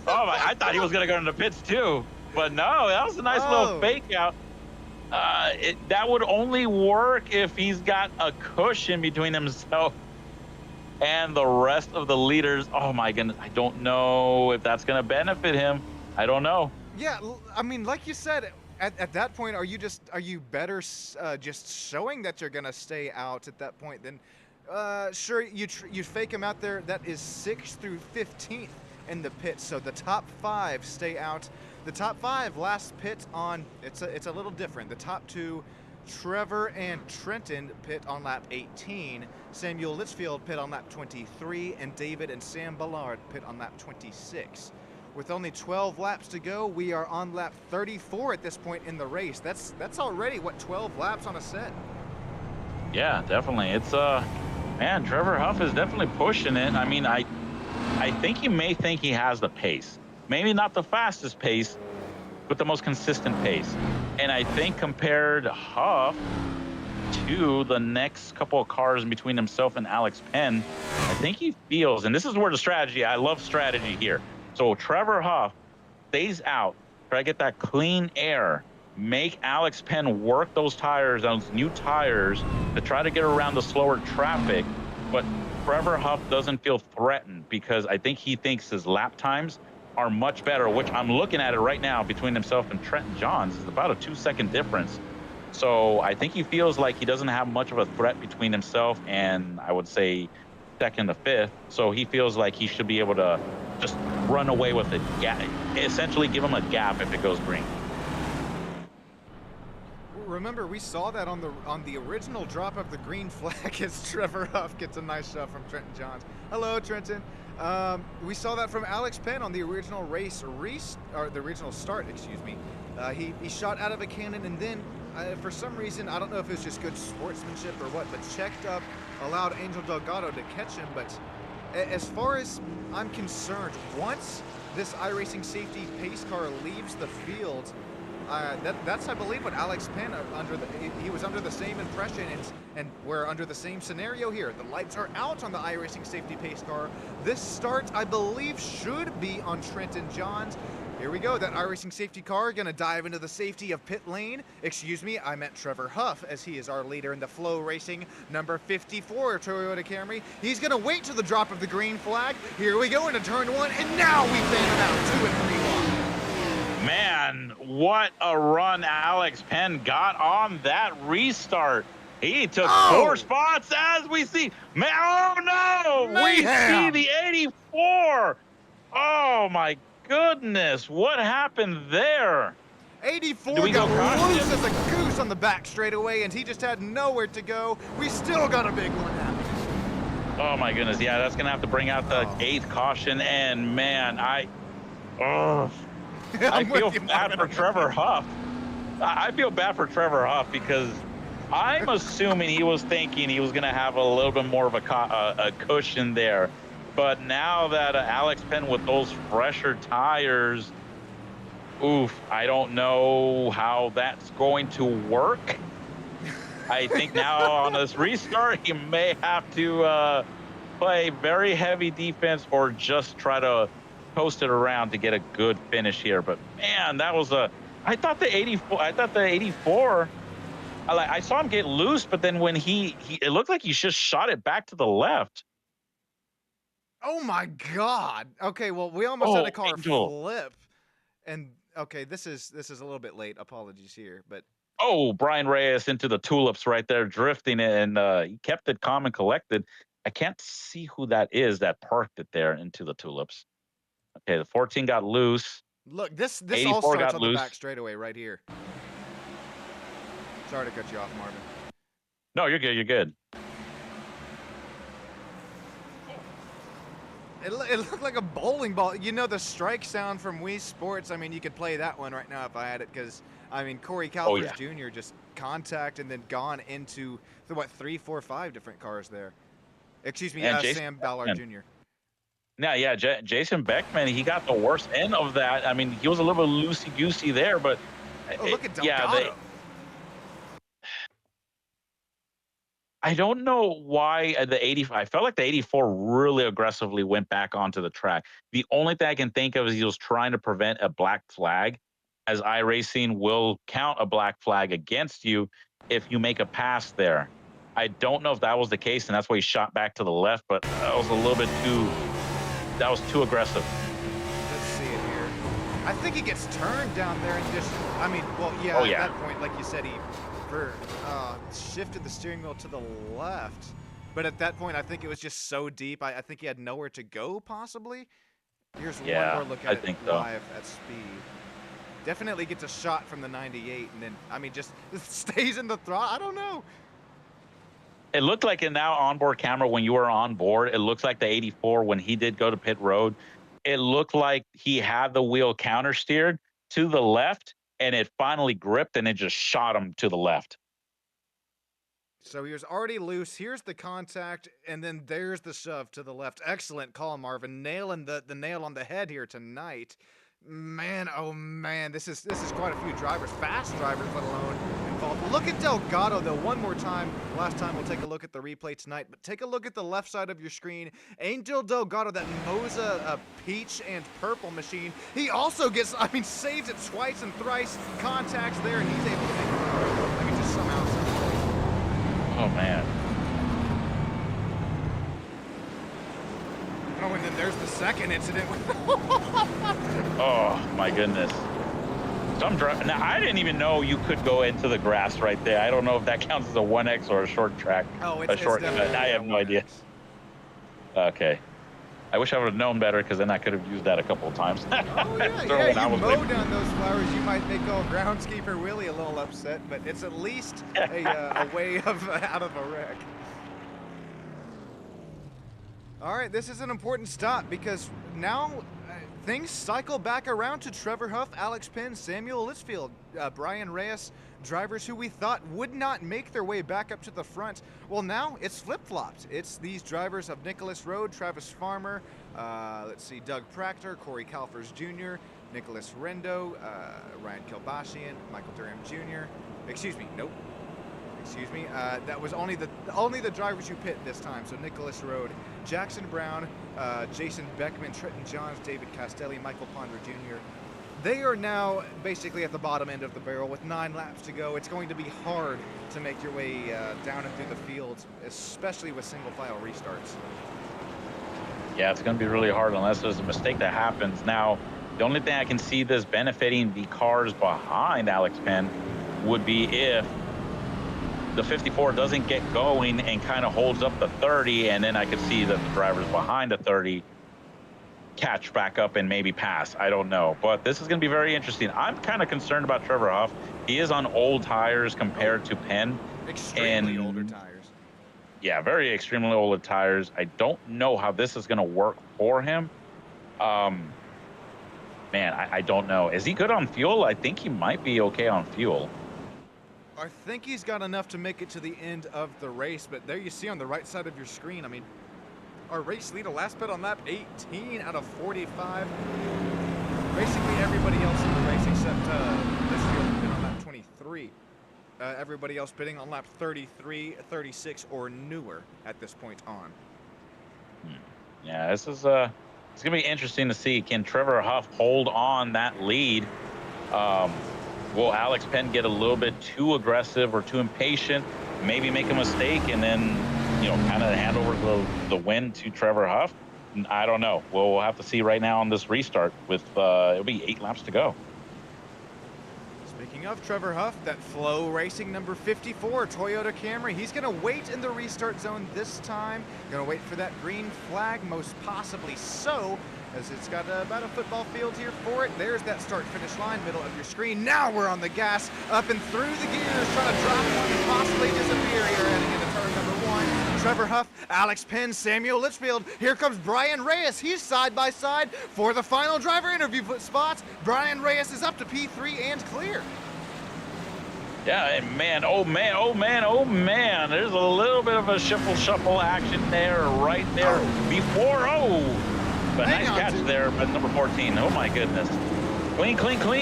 my! I thought he was gonna go into the pits too, but no, that was a nice little fake out. That would only work if he's got a cushion between himself and the rest of the leaders. Oh my goodness, I don't know if that's gonna benefit him. I don't know. Yeah, I mean, like you said, at that point, are you better just showing that you're gonna stay out at that point? Then sure, you fake him out there. That is 6th through 15th in the pit, so the top 5 stay out. The top 5 last pit on, it's a little different. The top 2, Trevor and Trenton, pit on lap 18. Samuel Litchfield pit on lap 23, and David and Sam Ballard pit on lap 26. With only 12 laps to go, we are on lap 34 at this point in the race. That's already, what, 12 laps on a set? Yeah, definitely. It's man, Trevor Huff is definitely pushing it. I mean, I think he may think he has the pace. Maybe not the fastest pace, but the most consistent pace. And I think compared Huff to the next couple of cars in between himself and Alex Penn, I think he feels, and this is where the strategy, I love strategy here. So Trevor Huff stays out, try to get that clean air, make Alex Penn work those tires, those new tires, to try to get around the slower traffic. But Trevor Huff doesn't feel threatened because I think he thinks his lap times are much better, which I'm looking at it right now between himself and Trenton Johns. It's about a 2-second difference. So I think he feels like he doesn't have much of a threat between himself and, I would say, 2nd to 5th. So he feels like he should be able to just run away with it, essentially give him a gap if it goes green. Remember, we saw that on the original drop of the green flag as Trevor Huff gets a nice shot from Trenton Johns. Hello, Trenton. We saw that from Alex Penn on the original the original start, excuse me. He shot out of a cannon, and then for some reason, I don't know if it was just good sportsmanship or what, but checked up allowed Angel Delgado to catch him, but as far as I'm concerned, once this iRacing safety pace car leaves the field, that's I believe what Alex Penn he was under the same impression, and we're under the same scenario here. The lights are out on the iRacing safety pace car. This start, I believe, should be on Trenton Johns. Here we go, that iRacing safety car gonna dive into the safety of pit lane. Excuse me, I meant Trevor Huff, as he is our leader in the Flow Racing number 54 Toyota Camry. He's gonna wait till the drop of the green flag. Here we go into turn 1, and now we fan him out 2 and 3 wide. Man, what a run Alex Penn got on that restart. He took 4 spots, as we see. Man, oh no! We see the 84. Oh my goodness, what happened there? 84 got loose as a goose on the back straightaway, and he just had nowhere to go. We still got a big one happening. Oh my goodness, yeah, that's gonna have to bring out the 8th caution, and man, I feel bad for Trevor Huff. I feel bad for Trevor Huff because I'm assuming he was thinking he was going to have a little bit more of a cushion there. But now that Alex Penn with those fresher tires, oof, I don't know how that's going to work. I think now on this restart, he may have to play very heavy defense or just try to post it around to get a good finish here. But man, that was I thought the 84 I saw him get loose, but then when it looked like he just shot it back to the left. Oh my god. Okay, well, we almost had a car flip. And okay, this is a little bit late. Apologies here, but Brian Reyes into the tulips right there, drifting, and he kept it calm and collected. I can't see who that is that parked it there into the tulips. Okay, the 14 got loose. Look, this all starts on the back straightaway right here. Sorry to cut you off, Marvin. No, you're good. You're good. It looked like a bowling ball. You know the strike sound from Wii Sports? I mean, you could play that one right now if I had it, because, I mean, Corey Calvers Jr. just contact and then gone into, 3, 4, 5 different cars there. Excuse me, Sam Ballard Jr. Yeah, Jason Beckman, he got the worst end of that. I mean, he was a little bit loosey-goosey there, but... look at Delgado. I don't know why I felt like the 84 really aggressively went back onto the track. The only thing I can think of is he was trying to prevent a black flag, as iRacing will count a black flag against you if you make a pass there. I don't know if that was the case, and that's why he shot back to the left, but that was a little bit too aggressive. Let's see it here. I think he gets turned down there and just, I mean, well, yeah, at that point, like you said, he shifted the steering wheel to the left. But at that point, I think it was just so deep, I think he had nowhere to go, possibly. Here's one more look at it live at speed. Definitely gets a shot from the 98, and then, I mean, just stays in the throttle. I don't know. It looked like in now onboard camera when you were on board, it looks like the 84 when he did go to pit road, it looked like he had the wheel counter steered to the left and it finally gripped and it just shot him to the left. So he was already loose. Here's the contact, and then there's the shove to the left. Excellent call, Marvin. Nailing the nail on the head here tonight. Man, oh man, this is quite a few drivers, fast drivers, let alone involved. Look at Delgado, though, one more time. Last time, we'll take a look at the replay tonight, but take a look at the left side of your screen. Angel Delgado, that Moza peach and purple machine. He also gets, I mean, saves it twice and thrice, contacts there, and he's able to make it. I mean, just somehow. Oh, man. Oh, and then there's the second incident. Oh, my goodness. Now, I didn't even know you could go into the grass right there. I don't know if that counts as a 1X or a short track. Oh, it's definitely I have no idea. Okay. I wish I would have known better, because then I could have used that a couple of times. Oh, yeah, you mow down those flowers, you might make old groundskeeper Willie a little upset, but it's at least a way of out of a wreck. All right, this is an important stop, because now things cycle back around to Trevor Huff, Alex Penn, Samuel Litchfield, Brian Reyes, drivers who we thought would not make their way back up to the front. Well, now it's flip-flopped. It's these drivers of Nicholas Road, Travis Farmer, Doug Proctor, Corey Kalfers Jr., Nicholas Rendo, Ryan Kilbashian, Michael Durham Jr. Excuse me, that was only the drivers who pit this time. So Nicholas Road, Jackson Brown, Jason Beckman, Trenton Johns, David Castelli, Michael Ponder Jr. They are now basically at the bottom end of the barrel with 9 laps to go. It's going to be hard to make your way down and through the fields, especially with single file restarts. Yeah, it's going to be really hard unless there's a mistake that happens. Now, the only thing I can see this benefiting the cars behind Alex Penn would be if the 54 doesn't get going and kind of holds up the 30, and then I could see that the drivers behind the 30 catch back up and maybe pass. I don't know, but this is going to be very interesting. I'm kind of concerned about Trevor Huff. He is on old tires compared to Penn. Extremely older tires. Yeah, very extremely older tires. I don't know how this is going to work for him. Man, I don't know. Is he good on fuel? I think he might be okay on fuel. I think he's got enough to make it to the end of the race, but there you see on the right side of your screen, I mean, our race leader last pit on lap 18 out of 45. Basically everybody else in the race except this field pit on lap 23. Everybody else pitting on lap 33, 36, or newer at this point on. Yeah, this is it's gonna be interesting to see. Can Trevor Huff hold on that lead? Will Alex Penn get a little bit too aggressive or too impatient, maybe make a mistake, and then, you know, kind of hand over the win to Trevor Huff? I don't know. We'll have to see right now on this restart with it'll be 8 laps to go. Speaking of Trevor Huff, that Flow Racing number 54 Toyota Camry, he's going to wait in the restart zone this time. Going to wait for that green flag, most possibly so, as it's got about a football field here for it. There's that start-finish line, middle of your screen. Now we're on the gas, up and through the gears, trying to drop one and possibly disappear here, heading into turn number 1. Trevor Huff, Alex Penn, Samuel Litchfield. Here comes Brian Reyes. He's side by side for the final driver interview spots. Brian Reyes is up to P3 and clear. Yeah, and man, oh man, there's a little bit of a shuffle action there, right there before, but nice catch there, but number 14, oh my goodness. Clean,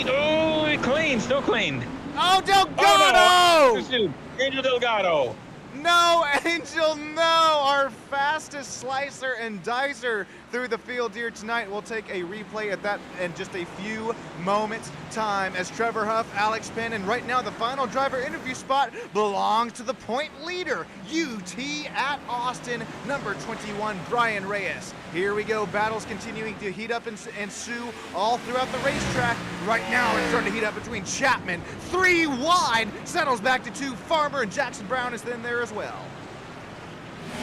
oh, clean, still clean. Oh, Delgado! Oh, no. Angel Delgado. No, Angel, no! Our fastest slicer and dicer through the field here tonight. We'll take a replay at that in just a few moments' time as Trevor Huff, Alex Penn, and right now the final driver interview spot belongs to the point leader, UT at Austin, number 21, Brian Reyes. Here we go, battles continuing to heat up and ensue all throughout the racetrack. Right now it's starting to heat up between Chapman, 3 wide, settles back to 2, Farmer, and Jackson Brown is then there as well.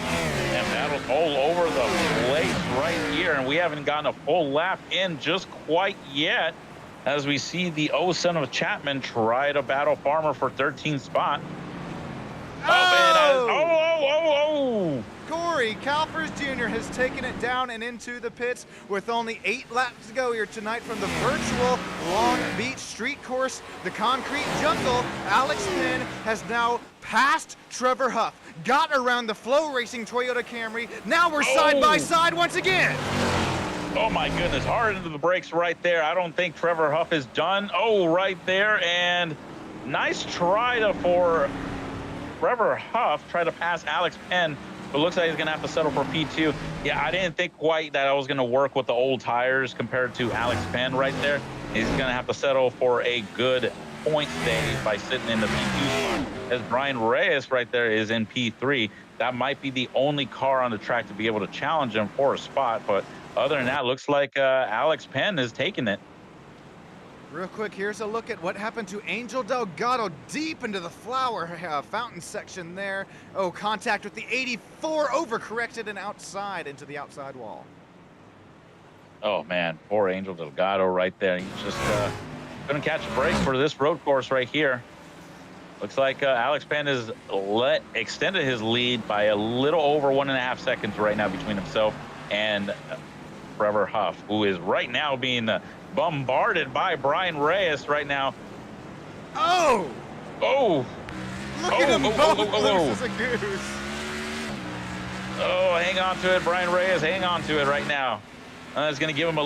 And battles all over the place right here, and we haven't gotten a full lap in just quite yet as we see the son of Chapman try to battle Farmer for 13th spot. Corey Kalfers Jr. has taken it down and into the pits with only 8 laps to go here tonight from the virtual Long Beach street course, the concrete jungle. Alex Penn has now passed Trevor Huff, got around the Flow Racing Toyota Camry. Now we're side by side once again. Oh my goodness, hard into the brakes right there. I don't think Trevor Huff is done. Oh, right there, and nice try for Trevor Huff, try to pass Alex Penn, but looks like he's gonna have to settle for P2. Yeah, I didn't think quite that I was gonna work with the old tires compared to Alex Penn right there. He's gonna have to settle for a good point stay by sitting in the P2 spot, as Brian Reyes right there is in P3. That might be the only car on the track to be able to challenge him for a spot, but other than that, looks like Alex Penn is taking it. Real quick, here's a look at what happened to Angel Delgado deep into the flower fountain section there. Oh, contact with the 84, overcorrected and outside into the outside wall. Oh man, poor Angel Delgado right there. He's just couldn't catch a break for this road course right here. Looks like Alex Penn has extended his lead by a little over 1.5 seconds right now between himself and Trevor Huff, who is right now being bombarded by Brian Reyes right now. Oh! Oh! Look at them both loose as a goose. Oh, hang on to it, Brian Reyes. Hang on to it right now. It's going to give him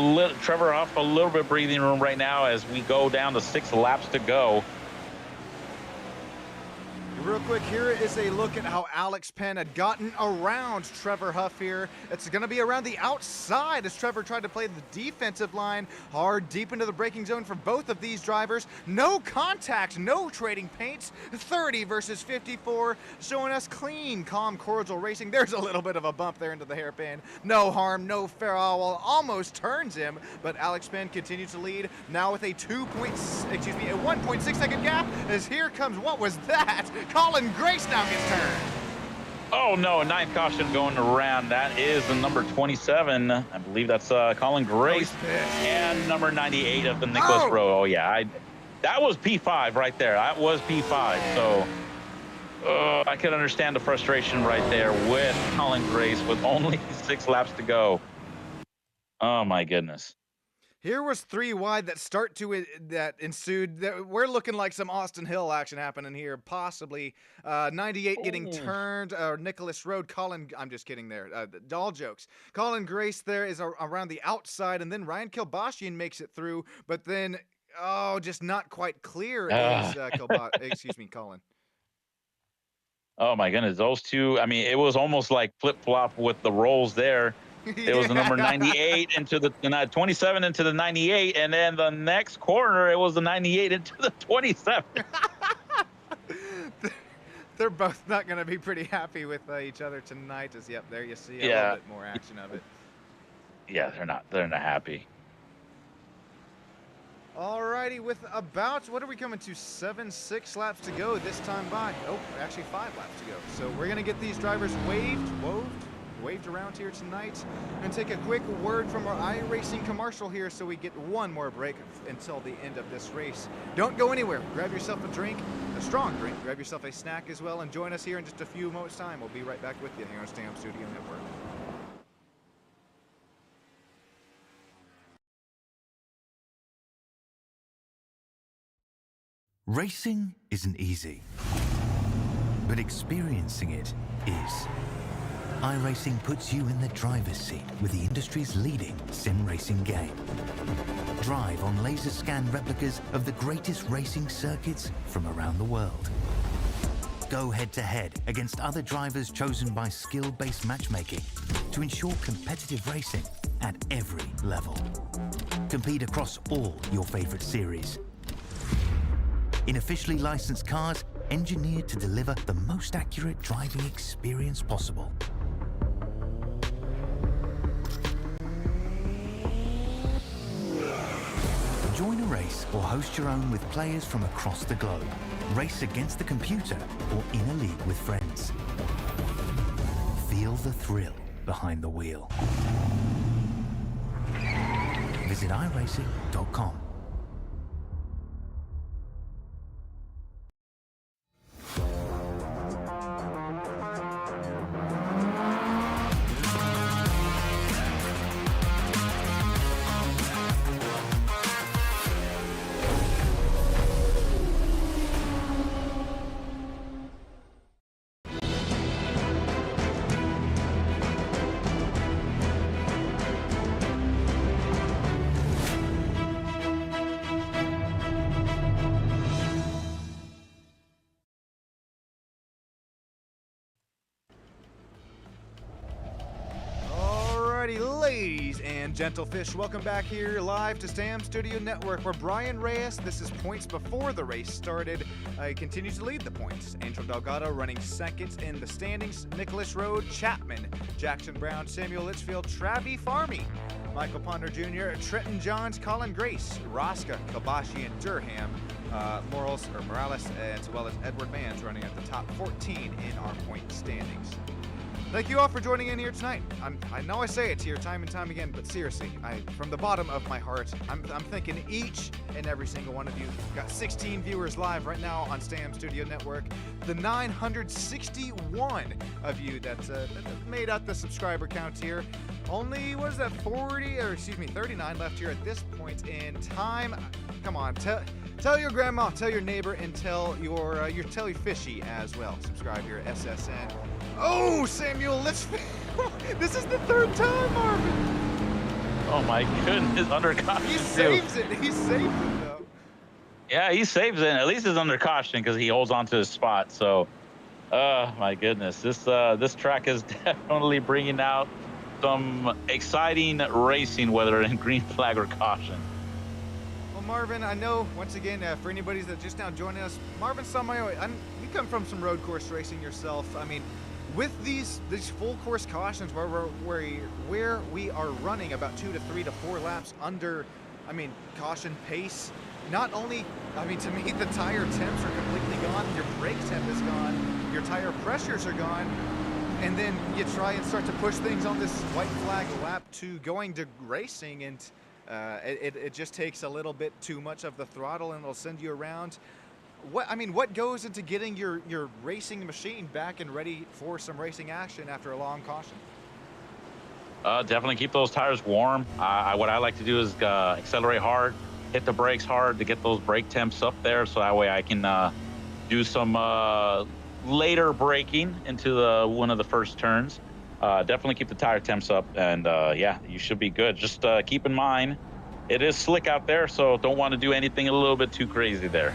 Trevor Huff a little bit of breathing room right now as we go down to 6 laps to go. Real quick, here is a look at how Alex Penn had gotten around Trevor Huff here. It's going to be around the outside as Trevor tried to play the defensive line hard, deep into the braking zone for both of these drivers. No contact, no trading paints. 30 versus 54, showing us clean, calm, cordial racing. There's a little bit of a bump there into the hairpin. No harm, no foul, almost turns him, but Alex Penn continues to lead now with a 1.6 second gap as here comes, what was that? Colin Grace now gets turned. Oh no, a 9th caution going around. That is the number 27. I believe that's Colin Grace. And number 98 of the Nicholas Rowe. Oh yeah, that was P5 right there. That was P5. So I could understand the frustration right there with Colin Grace with only 6 laps to go. Oh my goodness. Here was 3 wide that ensued. We're looking like some Austin Hill action happening here. Possibly 98 getting turned. Nicholas Road. I'm just kidding there. All jokes. Colin Grace there is around the outside, and then Ryan Kilbashian makes it through, but then just not quite clear. Colin. Oh my goodness, those two. I mean, it was almost like flip flop with the rolls there. It was the number 98 into the 27 into the 98, and then the next corner it was the 98 into the 27. They're both not going to be pretty happy with each other tonight. As there you see a little bit more action of it. Yeah, they're not happy. Alrighty, with about, what are we coming to, 6 laps to go this time by. Oh, actually 5 laps to go. So we're going to get these drivers waved around here tonight, and take a quick word from our iRacing commercial here so we get one more break until the end of this race. Don't go anywhere. Grab yourself a drink, a strong drink, grab yourself a snack as well, and join us here in just a few moments time. We'll be right back with you here on Stamp Studio Network. Racing isn't easy, but experiencing it is. iRacing puts you in the driver's seat with the industry's leading sim racing game. Drive on laser scan replicas of the greatest racing circuits from around the world. Go head-to-head against other drivers chosen by skill-based matchmaking to ensure competitive racing at every level. Compete across all your favorite series. In officially licensed cars, engineered to deliver the most accurate driving experience possible. Join a race or host your own with players from across the globe. Race against the computer or in a league with friends. Feel the thrill behind the wheel. Visit iRacing.com. Ladies and gentlefish, welcome back here live to Stam Studio Network, where Brian Reyes, this is points before the race started, continues to lead the points. Angel Delgado running second in the standings. Nicholas Road, Chapman, Jackson Brown, Samuel Litchfield, Travi Farmy, Michael Ponder Jr., Trenton Johns, Colin Grace, Rosca, Kabashi, and Durham, Morales, as well as Edward Manns running at the top 14 in our point standings. Thank you all for joining in here tonight. I know I say it here time and time again, but seriously, from the bottom of my heart, I'm thinking each and every single one of you. We've got 16 viewers live right now on Stam Studio Network. The 961 of you that made out the subscriber count here. Only, what is that, 39 left here at this point in time. Come on, tell your grandma, tell your neighbor, and tell your fishy as well. Subscribe here at SSN. Oh, Samuel, this is the third time, Marvin. Oh my goodness, under caution. He saves it. He saves it though. Yeah, he saves it. At least it's under caution because he holds on to his spot. So, my goodness, this track is definitely bringing out some exciting racing, whether in green flag or caution. Well, Marvin, I know once again for anybody that's just now joining us, Marvin Samayo, you come from some road course racing yourself. I mean, with these full course cautions where we are running about 2 to 3 to 4 laps under, caution pace. Not only, to me, the tire temps are completely gone, your brake temp is gone, your tire pressures are gone, and then you try and start to push things on this white flag lap to going to racing, and it just takes a little bit too much of the throttle, and it'll send you around. What goes into getting your racing machine back and ready for some racing action after a long caution? Definitely keep those tires warm. What I like to do is accelerate hard, hit the brakes hard to get those brake temps up there, so that way I can do some later braking into one of the first turns. Definitely keep the tire temps up, and yeah, you should be good. Just keep in mind, it is slick out there, so don't want to do anything a little bit too crazy there.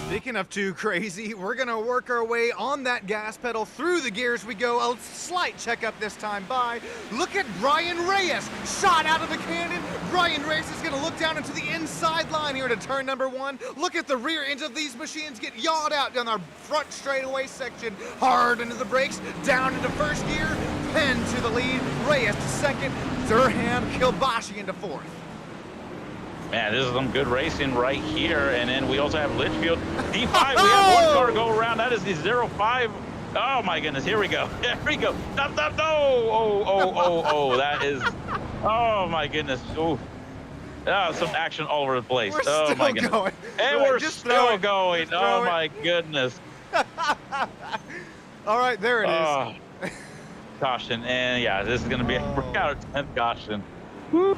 Speaking of too crazy, we're gonna work our way on that gas pedal. Through the gears we go. A slight checkup this time by. Look at Brian Reyes, shot out of the cannon. Brian Reyes is gonna look down into the inside line here to turn number 1. Look at the rear ends of these machines get yawed out down our front straightaway section. Hard into the brakes, down into first gear. Penn to the lead, Reyes to second, Durham Kilbashi into fourth. Man, this is some good racing right here. And then we also have Litchfield. D5, we have one car go around. That is the 05. Oh, my goodness. Here we go. Here we go. Stop, stop, no. Oh. That is, oh, my goodness. Oh, some action all over the place. Oh, my goodness. Going. And we're still going. Oh, my goodness. All right, there it is. Caution. And, yeah, this is going to be a breakout 10th caution. Woo.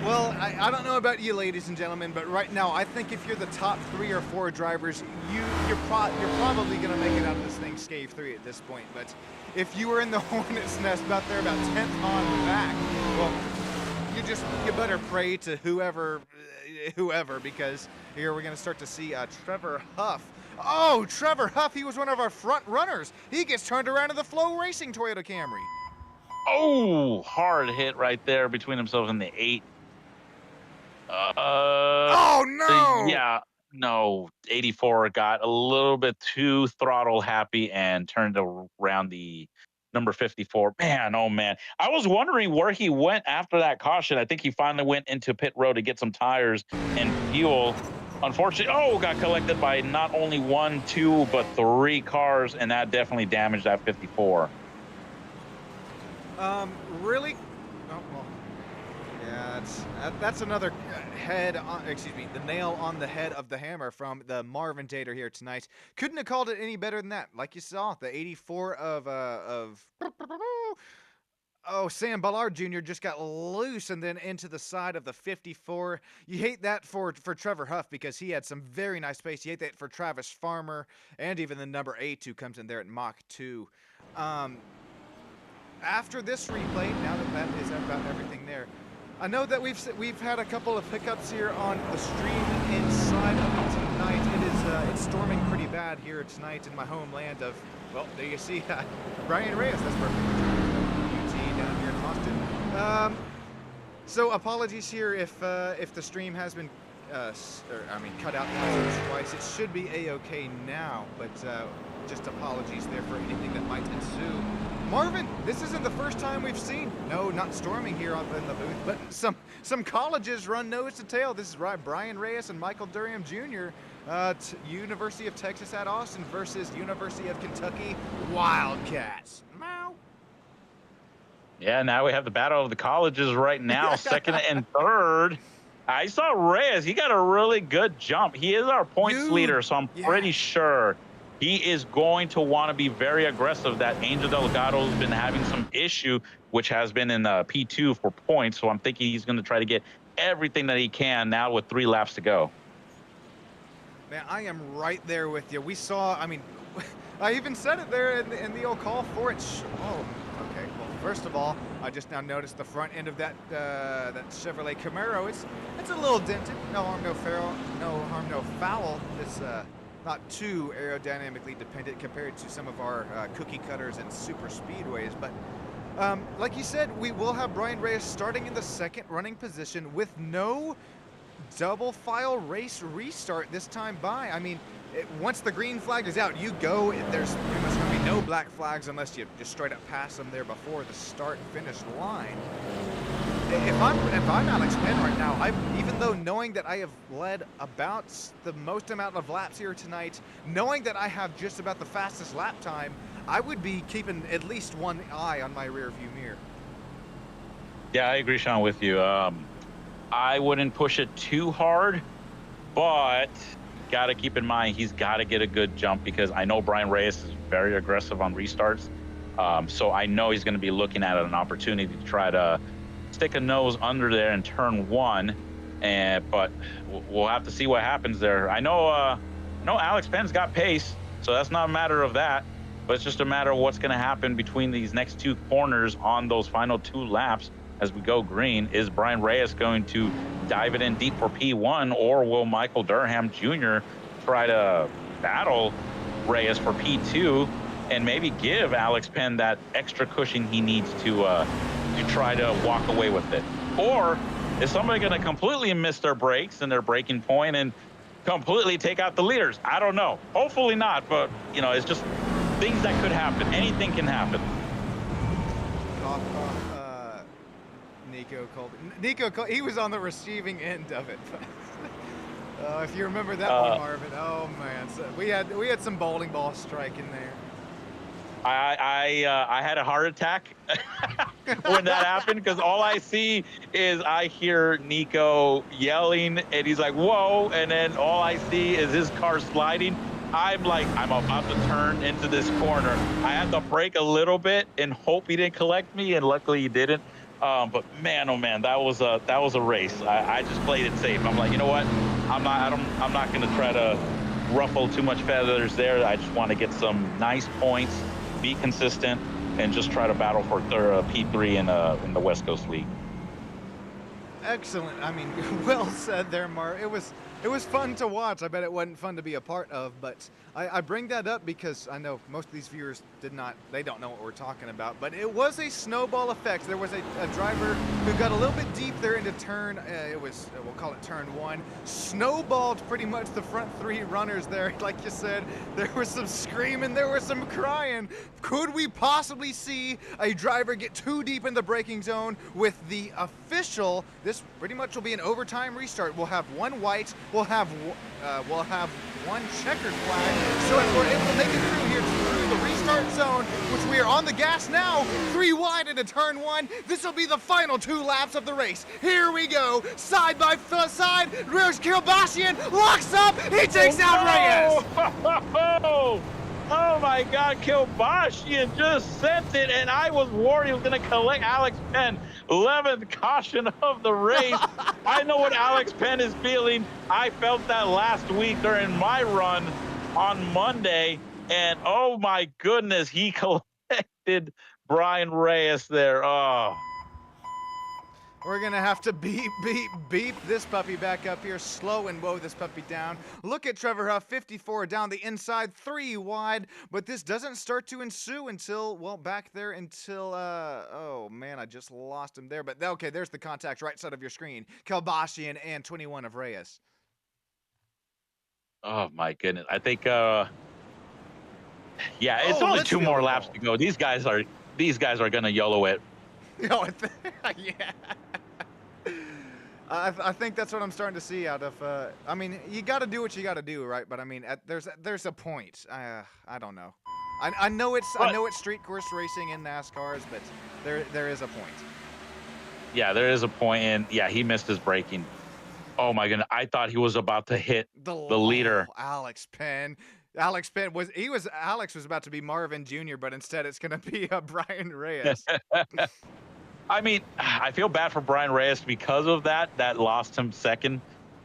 Well, I don't know about you, ladies and gentlemen, but right now, I think if you're the top 3 or 4 drivers, you're probably going to make it out of this thing scathe-free at this point. But if you were in the hornet's nest about 10th on back, well, you better pray to whoever, because here we're going to start to see Trevor Huff. Oh, Trevor Huff, he was one of our front runners. He gets turned around in the Flow Racing Toyota Camry. Oh, hard hit right there between himself and the 8. Oh no! Yeah, no. 84 got a little bit too throttle happy and turned around the number 54. Man, oh man. I was wondering where he went after that caution. I think he finally went into pit road to get some tires and fuel. Unfortunately, got collected by not only 1, 2, but 3 cars, and that definitely damaged that 54. Really? Oh, well. Yeah, that's another the nail on the head of the hammer from the Marvin Tater here tonight. Couldn't have called it any better than that. Like you saw, the 84 of Sam Ballard Jr. just got loose and then into the side of the 54. You hate that for Trevor Huff because he had some very nice pace. You hate that for Travis Farmer and even the number 8 who comes in there at Mach 2. After this replay, now that is about everything there, I know that we've had a couple of hiccups here on the stream inside of it tonight. It's storming pretty bad here tonight in my homeland of, well, there you see Brian Reyes. That's perfect. UT down here in Austin. So apologies here if the stream has been cut out once or twice. It should be a-okay now, but just apologies there for anything that might ensue. Marvin, this isn't the first time we've seen, no, not storming here up in the booth, but some colleges run nose to tail. This is right, Brian Reyes and Michael Durham Jr., University of Texas at Austin versus University of Kentucky Wildcats. Meow. Yeah, now we have the battle of the colleges right now, second and third. I saw Reyes. He got a really good jump. He is our points leader, so I'm pretty sure he is going to want to be very aggressive. That Angel Delgado's been having some issue, which has been in P2 for points, so I'm thinking he's going to try to get everything that he can now with 3 laps to go. Man, I am right there with you. We saw, I mean, I even said it there in the old call for it. Oh, okay. Well, first of all, I just now noticed the front end of that that Chevrolet Camaro. It's a little dented. No harm, no foul. No harm, no foul. It's not too aerodynamically dependent compared to some of our cookie cutters and super speedways. But like you said, we will have Brian Reyes starting in the second running position with no double file race restart this time by. I mean, once the green flag is out, you go. There's pretty much going to be no black flags unless you just straight up pass them there before the start finish line. If I'm Alex Penn right now, even though knowing that I have led about the most amount of laps here tonight, knowing that I have just about the fastest lap time, I would be keeping at least one eye on my rear view mirror. Yeah, I agree, Sean, with you. I wouldn't push it too hard, but got to keep in mind he's got to get a good jump because I know Brian Reyes is very aggressive on restarts. So I know he's going to be looking at an opportunity to try to stick a nose under there in turn 1. But we'll have to see what happens there. I know Alex Penn's got pace, so that's not a matter of that. But it's just a matter of what's going to happen between these next 2 corners on those final 2 laps. As we go green, is Brian Reyes going to dive it in deep for P1, or will Michael Durham Jr. try to battle Reyes for P2 and maybe give Alex Penn that extra cushion he needs to try to walk away with it? Or is somebody going to completely miss their brakes and their braking point and completely take out the leaders? I don't know. Hopefully not, but it's just things that could happen. Anything can happen. Nico Cole, he was on the receiving end of it. If you remember that one, Marvin. Oh man, so we had some bowling ball strike in there. I had a heart attack when that happened because all I see is I hear Nico yelling and he's like, "Whoa!" And then all I see is his car sliding. I'm about to turn into this corner. I had to brake a little bit and hope he didn't collect me, and luckily he didn't. But man, oh man, that was a race. I just played it safe. I'm like, you know what? I'm not going to try to ruffle too much feathers there. I just want to get some nice points, be consistent, and just try to battle for P3 in the West Coast League. Excellent. I mean, well said there, Mark. It was fun to watch. I bet it wasn't fun to be a part of, but I bring that up because I know most of these viewers they don't know what we're talking about, but it was a snowball effect. There was a driver who got a little bit deep there into turn, we'll call it turn 1, snowballed pretty much the front 3 runners there. Like you said, there was some screaming, there was some crying. Could we possibly see a driver get too deep in the braking zone with the official? This pretty much will be an overtime restart. We'll have 1 white, we'll have 1 checkered flag. So if we're able to make it through here through the restart zone, which we are on the gas now, 3 wide into turn 1, this will be the final 2 laps of the race. Here we go, side by side. There's Kilbashian, locks up, he takes out Reyes. Oh my God, Kilbashian just sent it, and I was worried he was going to collect Alex Penn. 11th caution of the race. I know what Alex Penn is feeling. I felt that last week during my run on Monday, and oh my goodness, he collected Brian Reyes there. Oh. We're gonna have to beep this puppy back up here, slow and woe this puppy down. Look at Trevor Huff, 54 down the inside, 3 wide, but this doesn't start to ensue until, oh man, I just lost him there, but okay, there's the contact right side of your screen. Kalbashian and 21 of Reyes. Oh my goodness, I think, yeah, it's only 2 more laps to go. These guys are these guys are gonna YOLO it. Oh, yeah. I think that's what I'm starting to see out of. I mean, you got to do what you got to do, right? But I mean, there's a point. I don't know. I know it's street course racing in NASCARs, but there is a point. Yeah, there is a point, and yeah, he missed his braking. Oh my goodness, I thought he was about to hit the leader. Alex Penn. Alex was about to be Marvin Jr., but instead it's going to be Brian Reyes. I mean, I feel bad for Brian Reyes because of that. That lost him second.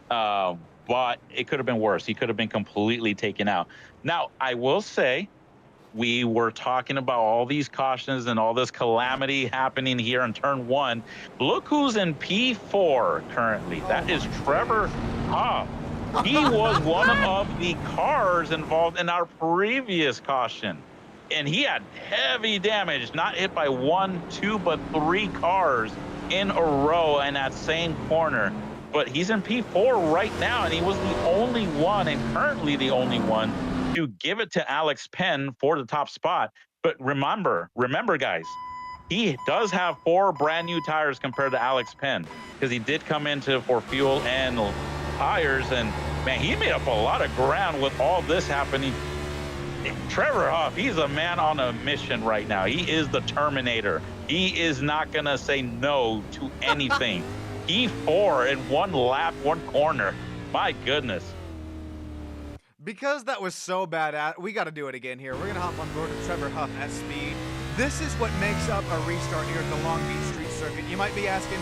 But it could have been worse. He could have been completely taken out. Now, I will say, we were talking about all these cautions and all this calamity happening here in turn 1. Look who's in P4 currently. That is Trevor Huff. He was one of the cars involved in our previous caution. And he had heavy damage, not hit by 1, 2, but 3 cars in a row in that same corner. But he's in P4 right now, and he was the only one, and currently the only one, to give it to Alex Penn for the top spot. But remember, guys, he does have 4 brand new tires compared to Alex Penn, because he did come into for fuel and tires, and man, he made up a lot of ground with all this happening. Trevor Huff, he's a man on a mission right now. He is the Terminator. He is not going to say no to anything. P4 in 1 lap, 1 corner. My goodness. Because that was so bad, we got to do it again here. We're going to hop on board with Trevor Huff at speed. This is what makes up a restart here at the Long Beach Street Circuit. You might be asking,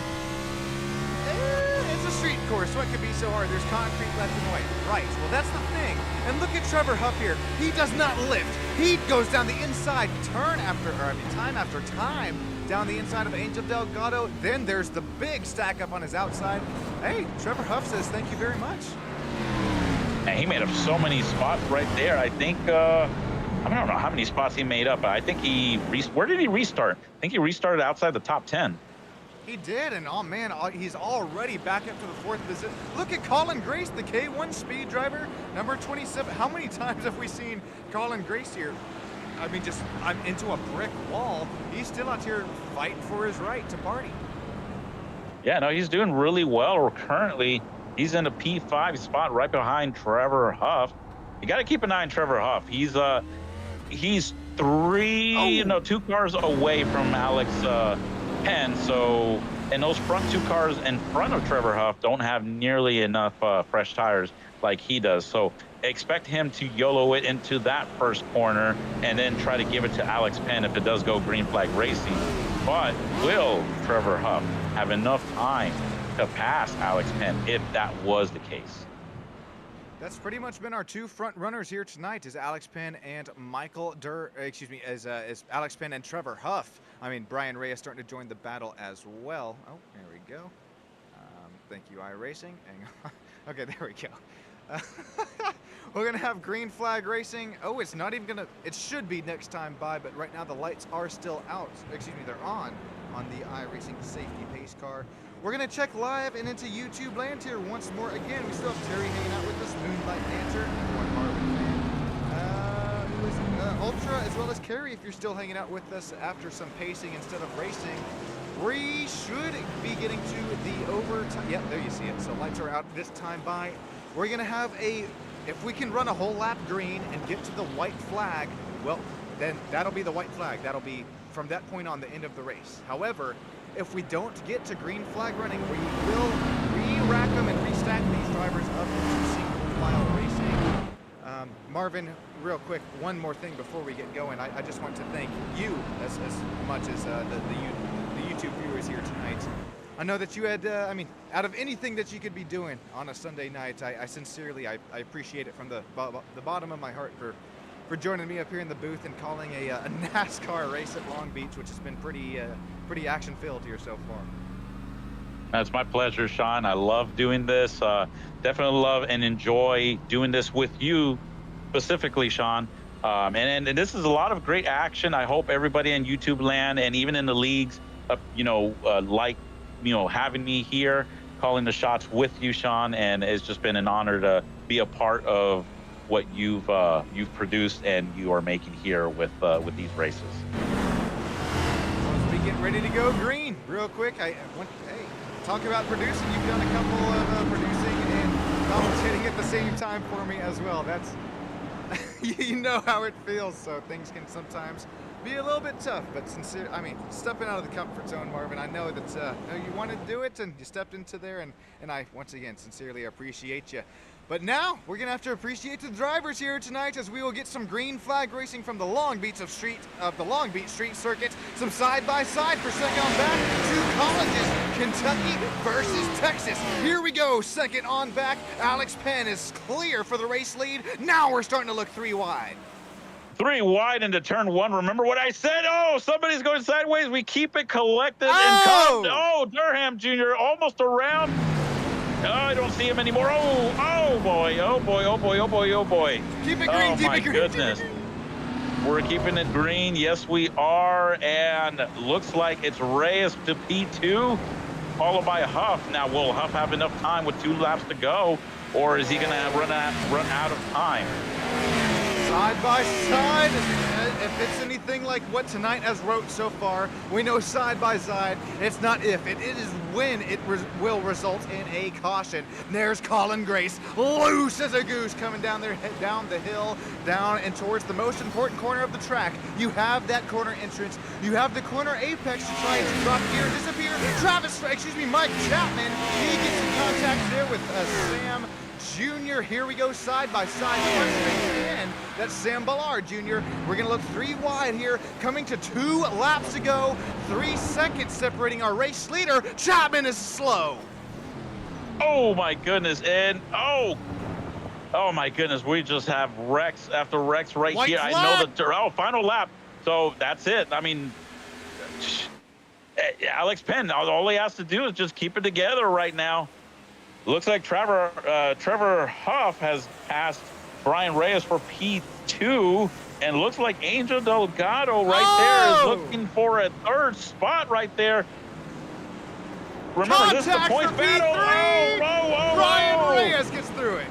it's a street course, what could be so hard? There's concrete left and right. Right, well that's the thing. And look at Trevor Huff here. He does not lift. He goes down the inside, time after time, down the inside of Angel Delgado. Then there's the big stack up on his outside. Hey, Trevor Huff says thank you very much. And he made up so many spots right there. I think, I don't know how many spots he made up, but I think where did he restart? I think he restarted outside the top 10. He did, and oh man, he's already back up to the 4th position. Look at Colin Grace, the K1 speed driver, number 27. How many times have we seen Colin Grace here? I mean, I'm into a brick wall. He's still out here fighting for his right to party. Yeah, no, he's doing really well. Currently, he's in a P5 spot right behind Trevor Huff. You got to keep an eye on Trevor Huff. He's 2 cars away from Alex Penn. So, and those front 2 cars in front of Trevor Huff don't have nearly enough fresh tires like he does. So expect him to YOLO it into that first corner and then try to give it to Alex Penn if it does go green flag racing. But will Trevor Huff have enough time to pass Alex Penn if that was the case? That's pretty much been our 2 front runners here tonight, is Alex Penn and is Alex Penn and Trevor Huff. I mean, Brian Reyes starting to join the battle as well. Oh, there we go. Thank you, iRacing. Hang on. Okay, there we go. We're going to have green flag racing. Oh, it's not even going to, it should be next time by, but right now the lights are still out. They're on the iRacing safety pace car. We're going to check live and into YouTube land here once more. Again, we still have Terry hanging out with us, Moonlight Dancer, one Marvin fan, who is Ultra, as well as Carrie, if you're still hanging out with us after some pacing instead of racing. We should be getting to the overtime. Yep, there you see it. So lights are out this time by. We're going to have if we can run a whole lap green and get to the white flag, well, then that'll be the white flag. That'll be from that point on the end of the race. However, if we don't get to green flag running, we will re-rack them and restack these drivers up into single file racing. Marvin, real quick, one more thing before we get going. I just want to thank you as much as the YouTube viewers here tonight. I know that you had, out of anything that you could be doing on a Sunday night, I sincerely appreciate it from the bottom of my heart for joining me up here in the booth and calling a NASCAR race at Long Beach, which has been pretty action-filled here so far. It's my pleasure, Sean. I love doing this. Definitely love and enjoy doing this with you, specifically, Sean. And this is a lot of great action. I hope everybody in YouTube land and even in the leagues, having me here, calling the shots with you, Sean. And it's just been an honor to be a part of what you've produced and you are making here with these races. getting ready to go green. Real quick, hey, talk about producing. You've done a couple of producing and commentating at the same time for me as well. That's, you know how it feels, so things can sometimes be a little bit tough, but stepping out of the comfort zone, Marvin, I know that you wanted to do it and you stepped into there, and I, once again, sincerely appreciate you. But now, we're going to have to appreciate the drivers here tonight as we will get some green flag racing from the Long Beach Street Circuit, some side-by-side for second on back, two colleges, Kentucky versus Texas. Here we go, second on back. Alex Penn is clear for the race lead. Now we're starting to look 3 wide. 3 wide into turn 1. Remember what I said? Oh, somebody's going sideways. We keep it collected and calm. Oh, Durham Jr. almost around. Oh, I don't see him anymore. Oh boy, oh boy, oh boy, oh boy, oh boy. Keep it green, keep it green. Goodness. We're keeping it green. Yes, we are. And looks like it's Reyes to P2, followed by Huff. Now, will Huff have enough time with 2 laps to go, or is he going to run out of time? Side by side, if it's anything like what tonight has wrote so far, we know side by side, it's not if, it is when it will result in a caution. There's Colin Grace, loose as a goose, coming down the hill, down and towards the most important corner of the track. You have that corner entrance, you have the corner apex to try to drop gear and disappear. Mike Chapman, he gets in contact there with Sam Jr. Here we go side by side. That's Sam Ballard Jr. We're going to look 3 wide here, coming to 2 laps to go. 3 seconds separating our race leader. Chapman is slow. Oh my goodness, and oh my goodness, we just have wrecks after wrecks right White here. flag. I know the final lap, so that's it. I mean, Alex Penn, all he has to do is just keep it together right now. Looks like Trevor Huff has passed Brian Reyes for P2, and looks like Angel Delgado there is looking for a 3rd spot right there. Remember, this is the points battle. Brian Reyes gets through it.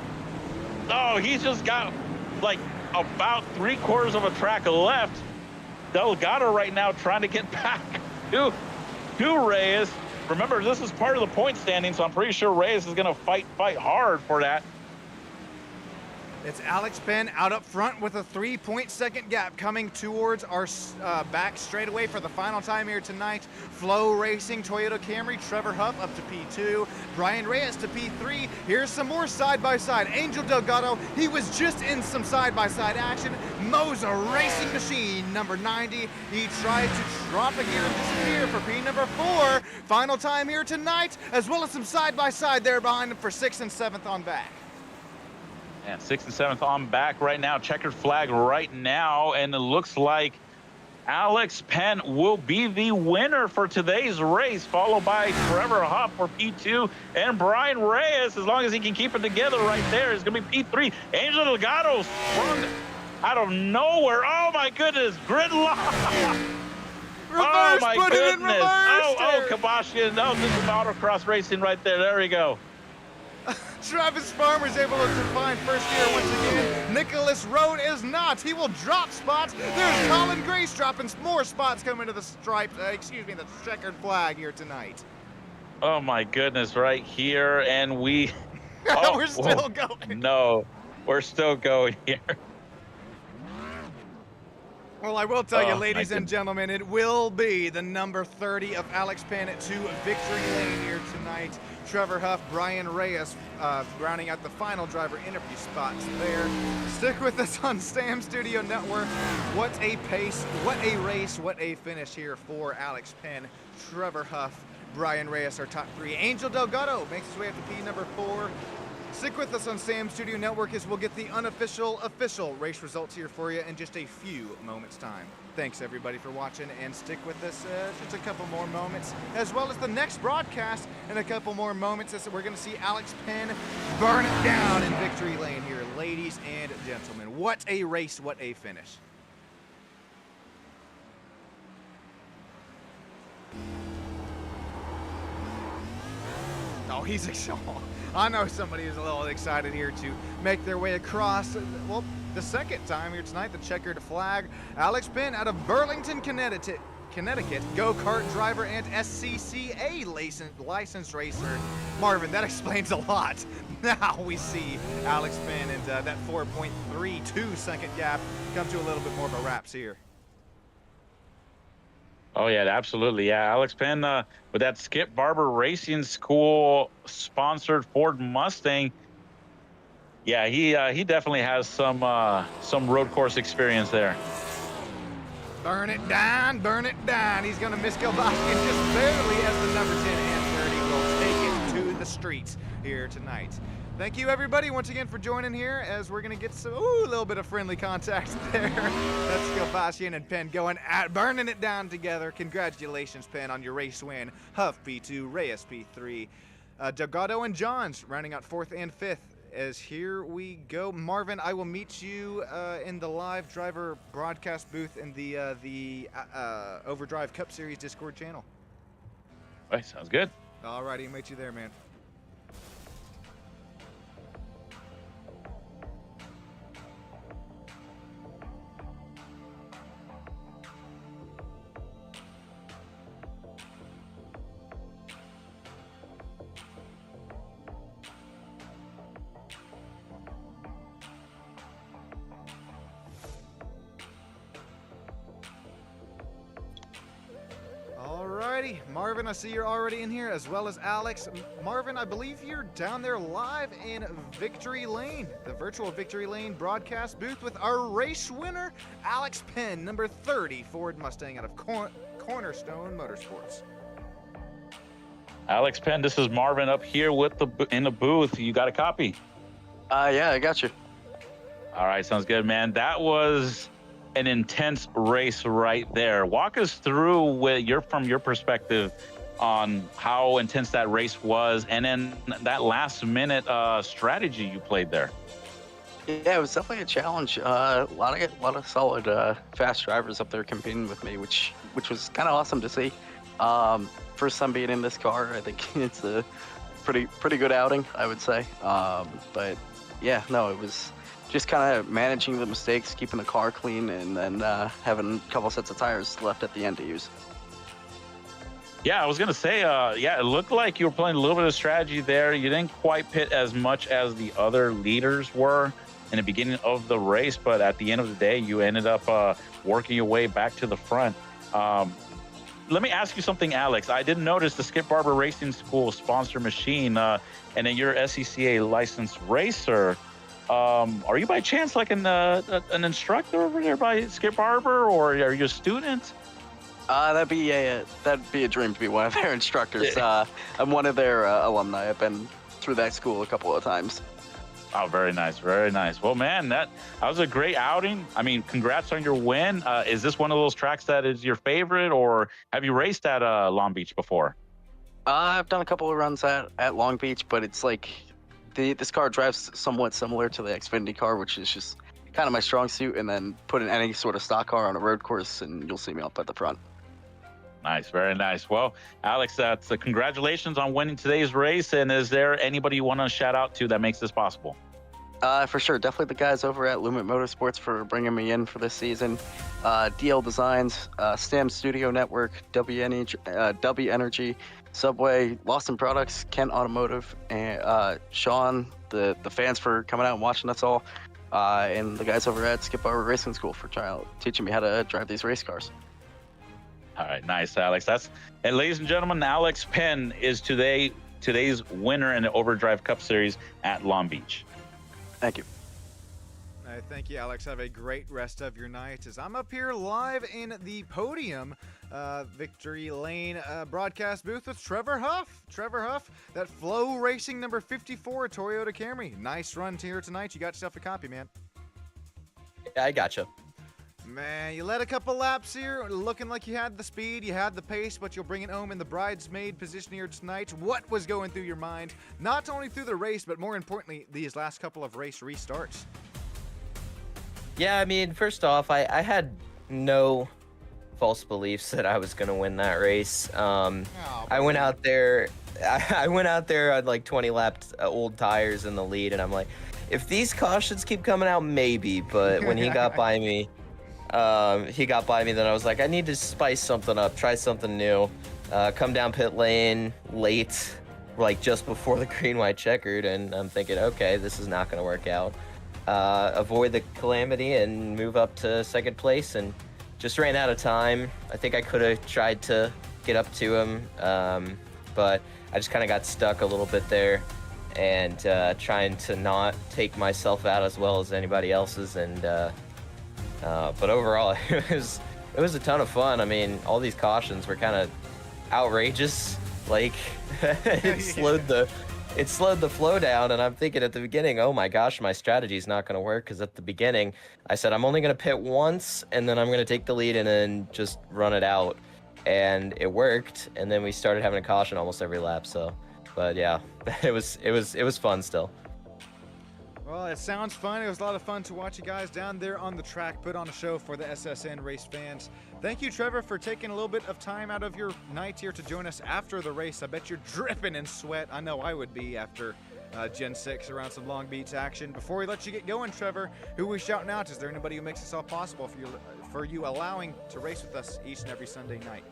Oh, he's just got like about 3/4 of a track left. Delgado right now trying to get back to Reyes. Remember, this is part of the point standing, so I'm pretty sure Reyes is going to fight hard for that. It's Alex Penn out up front with a 3.2 gap coming towards our back straightaway for the final time here tonight. Flow Racing, Toyota Camry, Trevor Huff up to P2, Brian Reyes to P3. Here's some more side-by-side. Angel Delgado, he was just in some side-by-side action. Moza Racing Machine, number 90. He tried to drop a gear and disappear for P number 4. Final time here tonight, as well as some side-by-side there behind him for 6th and 7th on back. And 6th and 7th on back right now. Checkered flag right now. And it looks like Alex Penn will be the winner for today's race, followed by Trevor Huff for P2 and Brian Reyes, as long as he can keep it together right there, is going to be P3. Angel Delgado sprung out of nowhere. Oh, my goodness. Gridlock. Oh, my goodness. Kabashian. Oh, this is autocross racing right there. There we go. Travis Farmer's able to find first gear once again. Nicholas Road is not. He will drop spots. There's Colin Grace dropping more spots coming to the striped, the checkered flag here tonight. Oh my goodness, right here. And we... we're still going. No, we're still going here. Well, I will tell you, ladies and gentlemen, it will be the number 30 of Alex Penn to victory lane here tonight. Trevor Huff, Brian Reyes rounding out the final driver interview spots there. Stick with us on Sam Studio Network. What a pace, what a race, what a finish here for Alex Penn. Trevor Huff, Brian Reyes are top 3. Angel Delgado makes his way up to P number 4. Stick with us on Sam Studio Network as we'll get the official race results here for you in just a few moments' time. Thanks everybody for watching, and stick with us just a couple more moments, as well as the next broadcast in a couple more moments as we're going to see Alex Penn burn it down in victory lane here, ladies and gentlemen. What a race, what a finish. Oh, he's excited. I know somebody who's a little excited here to make their way across, well, the second time here tonight, the checkered flag. Alex Penn out of Burlington, Connecticut. Connecticut, go-kart driver and SCCA licensed racer. Marvin, that explains a lot. Now we see Alex Penn and that 4.32 second gap come to a little bit more of a wraps here. Oh yeah, absolutely. Yeah, Alex Penn with that Skip Barber Racing School sponsored Ford Mustang. Yeah, he definitely has some road course experience there. Burn it down, burn it down. He's going to miss Gilbashian just barely as the number 10 and 30 will take it to the streets here tonight. Thank you, everybody, once again for joining here as we're going to get some, a little bit of friendly contact there. That's Gilbashian and Penn going at burning it down together. Congratulations, Penn, on your race win. Huff P2, Reyes P3. Delgado and Johns rounding out 4th and 5th. As here we go, Marvin, I will meet you in the live driver broadcast booth in the Overdrive Cup Series Discord channel. All right, sounds good. All righty, meet you there, man. Marvin, I see you're already in here, as well as Alex. Marvin, I believe you're down there live in Victory Lane, the virtual Victory Lane broadcast booth with our race winner, Alex Penn, number 30 Ford Mustang out of Cornerstone Motorsports. Alex Penn, this is Marvin up here with in the booth. You got a copy? Yeah, I got you. All right, sounds good, man. That was an intense race right there. Walk us through from your perspective on how intense that race was, and then that last minute strategy you played there. Yeah, it was definitely a challenge. A lot of solid fast drivers up there competing with me, which was kind of awesome to see. First time being in this car, I think it's a pretty good outing, I would say. But yeah, no, it was just kind of managing the mistakes, keeping the car clean, and then having a couple sets of tires left at the end to use. Yeah, I was gonna say, yeah, it looked like you were playing a little bit of strategy there. You didn't quite pit as much as the other leaders were in the beginning of the race, but at the end of the day, you ended up working your way back to the front. Let me ask you something, Alex. I didn't notice the Skip Barber Racing School sponsor machine, and then you're SCCA licensed racer. Are you by chance like an instructor over there by Skip Barber, or are you a student? That'd be a dream to be one of their instructors. I'm one of their alumni. I've been through that school a couple of times. Oh, very nice, very nice. Well, man, that was a great outing. I mean, congrats on your win. Is this one of those tracks that is your favorite, or have you raced at Long Beach before? I've done a couple of runs at Long Beach, but it's like this car drives somewhat similar to the Xfinity car, which is just kind of my strong suit, and then put in any sort of stock car on a road course, and you'll see me up at the front. Nice, very nice. Well, Alex, congratulations on winning today's race. And is there anybody you want to shout out to that makes this possible? For sure, definitely the guys over at Lumet Motorsports for bringing me in for this season. DL Designs, STEM Studio Network, W Energy, Subway, Lawson Products, Kent Automotive, and Sean, the fans for coming out and watching us all, and the guys over at Skip Barber Racing School for teaching me how to drive these race cars. All right, nice, Alex. And ladies and gentlemen, Alex Penn is today's winner in the Overdrive Cup Series at Long Beach. Thank you. Thank you, Alex. Have a great rest of your night as I'm up here live in the podium Victory Lane broadcast booth with Trevor Huff. Trevor Huff, that Flow Racing number 54 Toyota Camry. Nice run here tonight. You got yourself a copy, man. Yeah, I gotcha. Man, you led a couple laps here, looking like you had the speed, you had the pace, but you'll bring it home in the bridesmaid position here tonight. What was going through your mind, not only through the race, but more importantly, these last couple of race restarts? Yeah, I mean, first off, I had no false beliefs that I was going to win that race. I went out there, I had like 20 lapped old tires in the lead, and I'm like, if these cautions keep coming out, maybe, but when he got by me, he got by me. Then I was like, I need to spice something up, try something new. Come down pit lane late, like just before the green white checkered, and I'm thinking, okay, this is not going to work out. Avoid the Calamity and move up to second place, and just ran out of time. I think I could have tried to get up to him, but I just kind of got stuck a little bit there, and trying to not take myself out as well as anybody else's. And but overall, it was a ton of fun. I mean, all these cautions were kind of outrageous. Like it slowed the flow down, and I'm thinking at the beginning, oh my gosh, my strategy is not going to work, because at the beginning I said I'm only going to pit once, and then I'm going to take the lead and then just run it out, and it worked. And then we started having a caution almost every lap. So, but yeah, it was fun still. Well, it sounds fun. It was a lot of fun to watch you guys down there on the track put on a show for the SSN race fans. Thank you, Trevor, for taking a little bit of time out of your night here to join us after the race. I bet you're dripping in sweat. I know I would be after Gen 6 around some Long Beach action. Before we let you get going, Trevor, who are we shouting out? Is there anybody who makes this all possible for you allowing to race with us each and every Sunday night?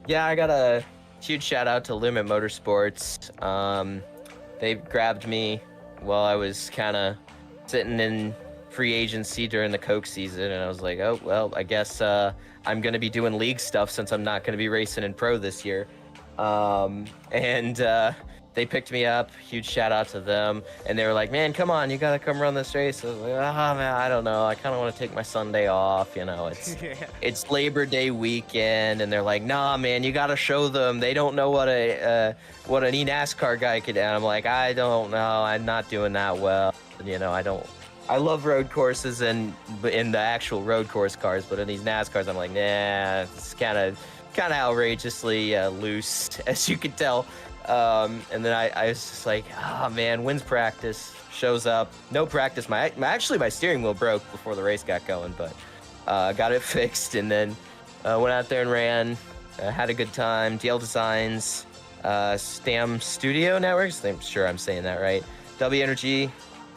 Yeah, I got a huge shout out to Limit Motorsports. They grabbed me while I was kind of sitting in free agency during the Coke season, and I was like, oh, well, I guess I'm going to be doing league stuff since I'm not going to be racing in pro this year. And they picked me up. Huge shout out to them. And they were like, man, come on, you got to come run this race. I was like, oh, man, I don't know. I kind of want to take my Sunday off. You know, it's Labor Day weekend. And they're like, nah, man, you got to show them. They don't know what an e-NASCAR guy could do. And I'm like, I don't know. I'm not doing that well. You know, I love road courses and in the actual road course cars, but in these NASCARs, I'm like, nah, it's kind of outrageously loose, as you can tell. And then I was just like, oh man, when's practice? Shows up, no practice. My steering wheel broke before the race got going, but got it fixed, and then went out there and ran. Had a good time. DL Designs, Stam Studio Networks. I'm sure I'm saying that right. W Energy,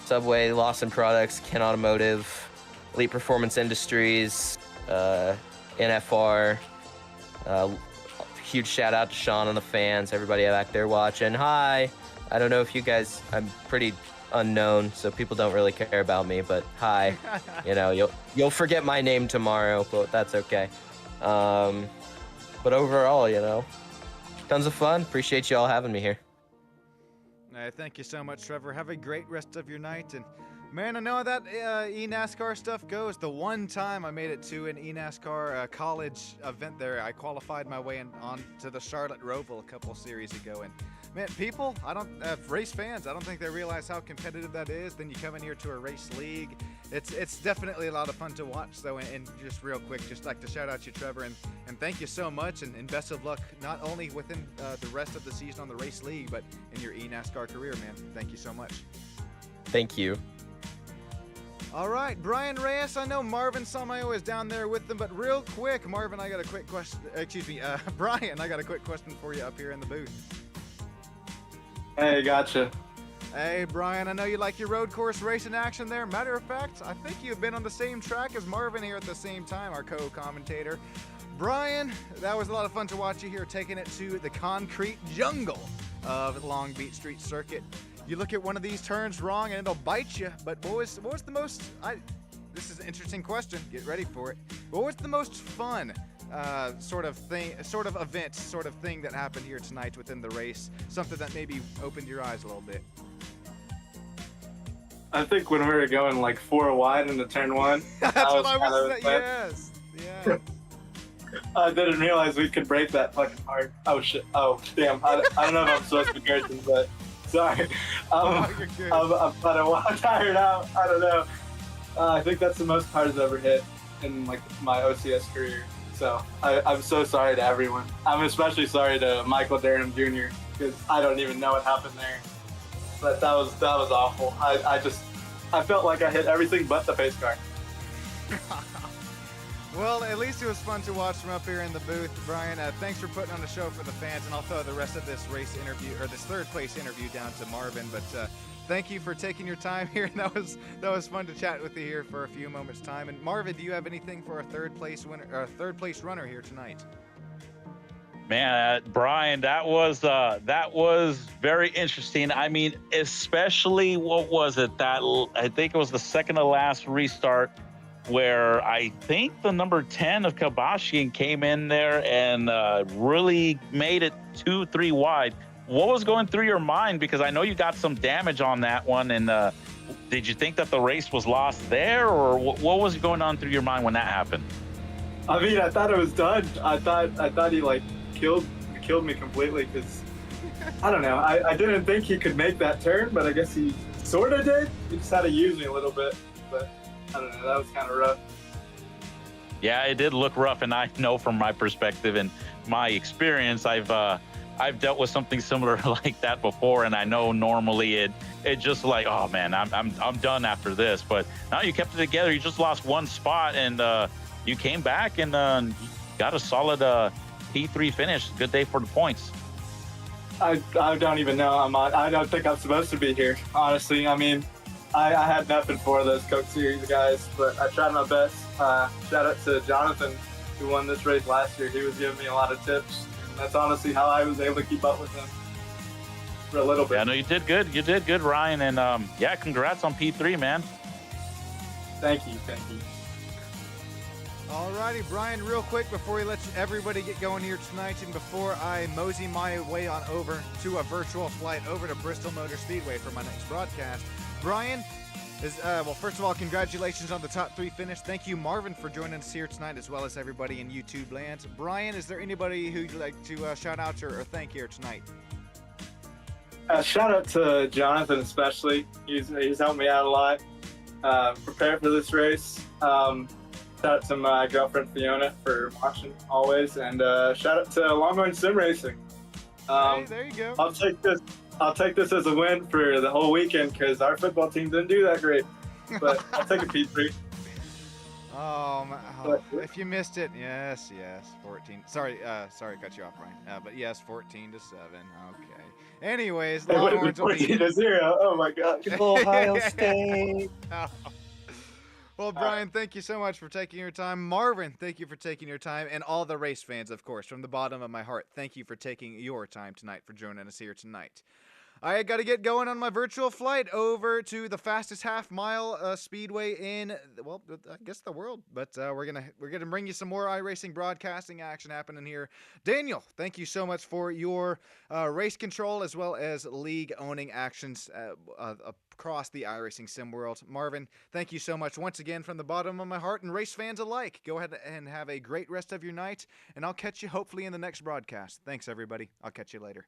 Subway, Lawson Products, Ken Automotive, Elite Performance Industries, NFR. Huge shout out to Sean and the fans, everybody back there watching. Hi. I don't know if you guys, I'm pretty unknown, so people don't really care about me, but hi. You know, you'll forget my name tomorrow, but that's okay. But overall, you know, tons of fun. Appreciate you all having me here. Thank you so much, Trevor. Have a great rest of your night. And man, I know how that e-NASCAR stuff goes. The one time I made it to an e-NASCAR college event there, I qualified my way on to the Charlotte Roval a couple series ago. And man, people, race fans, I don't think they realize how competitive that is. Then you come in here to a race league. It's definitely a lot of fun to watch, though. And just real quick, just like to shout out you, Trevor, and thank you so much, and best of luck not only within the rest of the season on the race league, but in your e-NASCAR career, man. Thank you so much. Thank you. All right, Brian Reyes, I know Marvin Samayo is down there with them, but real quick, Marvin, I got a quick question. Brian, I got a quick question for you up here in the booth. Hey, gotcha. Hey, Brian, I know you like your road course racing action there. Matter of fact, I think you've been on the same track as Marvin here at the same time, our co-commentator. Brian, that was a lot of fun to watch you here, taking it to the concrete jungle of Long Beach Street Circuit. You look at one of these turns wrong and it'll bite you, but what was the most, this is an interesting question, get ready for it. What was the most fun sort of thing that happened here tonight within the race? Something that maybe opened your eyes a little bit. I think when we were going like 4 wide into turn 1. That's what I was saying, yes. Yeah. I didn't realize we could break that fucking hard. Oh shit, oh damn, I don't know if I'm supposed to be cursing, but sorry. I'm tired out, I don't know. I think that's the most cars I've ever hit in like my OCS career. So I'm so sorry to everyone. I'm especially sorry to Michael Durham Jr. because I don't even know what happened there. But that was awful. I felt like I hit everything but the pace car. Well, at least it was fun to watch from up here in the booth. Brian, thanks for putting on the show for the fans, and I'll throw the rest of this race interview, or this third place interview, down to Marvin. But thank you for taking your time here. That was fun to chat with you here for a few moments time. And Marvin, do you have anything for a third place runner here tonight? Man, Brian, that was very interesting. I mean, especially what was it that I think it was the second to last restart where I think the number 10 of Kabashian came in there and really made it 2-3 wide. What was going through your mind? Because I know you got some damage on that one, and did you think that the race was lost there, or what was going on through your mind when that happened? I mean, I thought it was done. I thought he like killed me completely because I don't know. I didn't think he could make that turn, but I guess he sort of did. He just had to use me a little bit, but I don't know. That was kind of rough. Yeah, it did look rough, and I know from my perspective and my experience, I've dealt with something similar like that before, and I know normally it just like, oh man, I'm done after this. But now you kept it together. You just lost one spot, and you came back and got a solid P3 finish. Good day for the points. I don't even know. I don't think I'm supposed to be here, honestly. I mean, I had nothing for those Cup Series guys, but I tried my best. Shout out to Jonathan, who won this race last year. He was giving me a lot of tips, and that's honestly how I was able to keep up with him for a little bit. Yeah, no, you did good. You did good, Ryan, and yeah, congrats on P3, man. Thank you. Alrighty, Brian, real quick before we let everybody get going here tonight, and before I mosey my way on over to a virtual flight over to Bristol Motor Speedway for my next broadcast, Brian is well, first of all, congratulations on the top 3 finish. Thank you, Marvin, for joining us here tonight, as well as everybody in YouTube land. Brian, is there anybody who you'd like to shout out or thank here tonight? Shout out to Jonathan especially. He's helped me out a lot. Prepare for this race. Shout out to my girlfriend Fiona for watching always, and shout out to Longhorn Sim Racing. Hey, there you go. I'll take this as a win for the whole weekend because our football team didn't do that great, but I'll take a P3. If you missed it, yes, 14. Sorry, cut you off, Brian. But yes, 14-7. Okay. Anyways, Longhorns will be 14-0. Oh my God. Ohio State. Well, Brian, thank you so much for taking your time. Marvin, thank you for taking your time. And all the race fans, of course, from the bottom of my heart, thank you for taking your time tonight for joining us here tonight. I got to get going on my virtual flight over to the fastest half-mile speedway in, well, I guess the world. But we're gonna bring you some more iRacing broadcasting action happening here. Daniel, thank you so much for your race control as well as league owning actions across the iRacing sim world. Marvin, thank you so much once again from the bottom of my heart, and race fans alike. Go ahead and have a great rest of your night, and I'll catch you hopefully in the next broadcast. Thanks, everybody. I'll catch you later.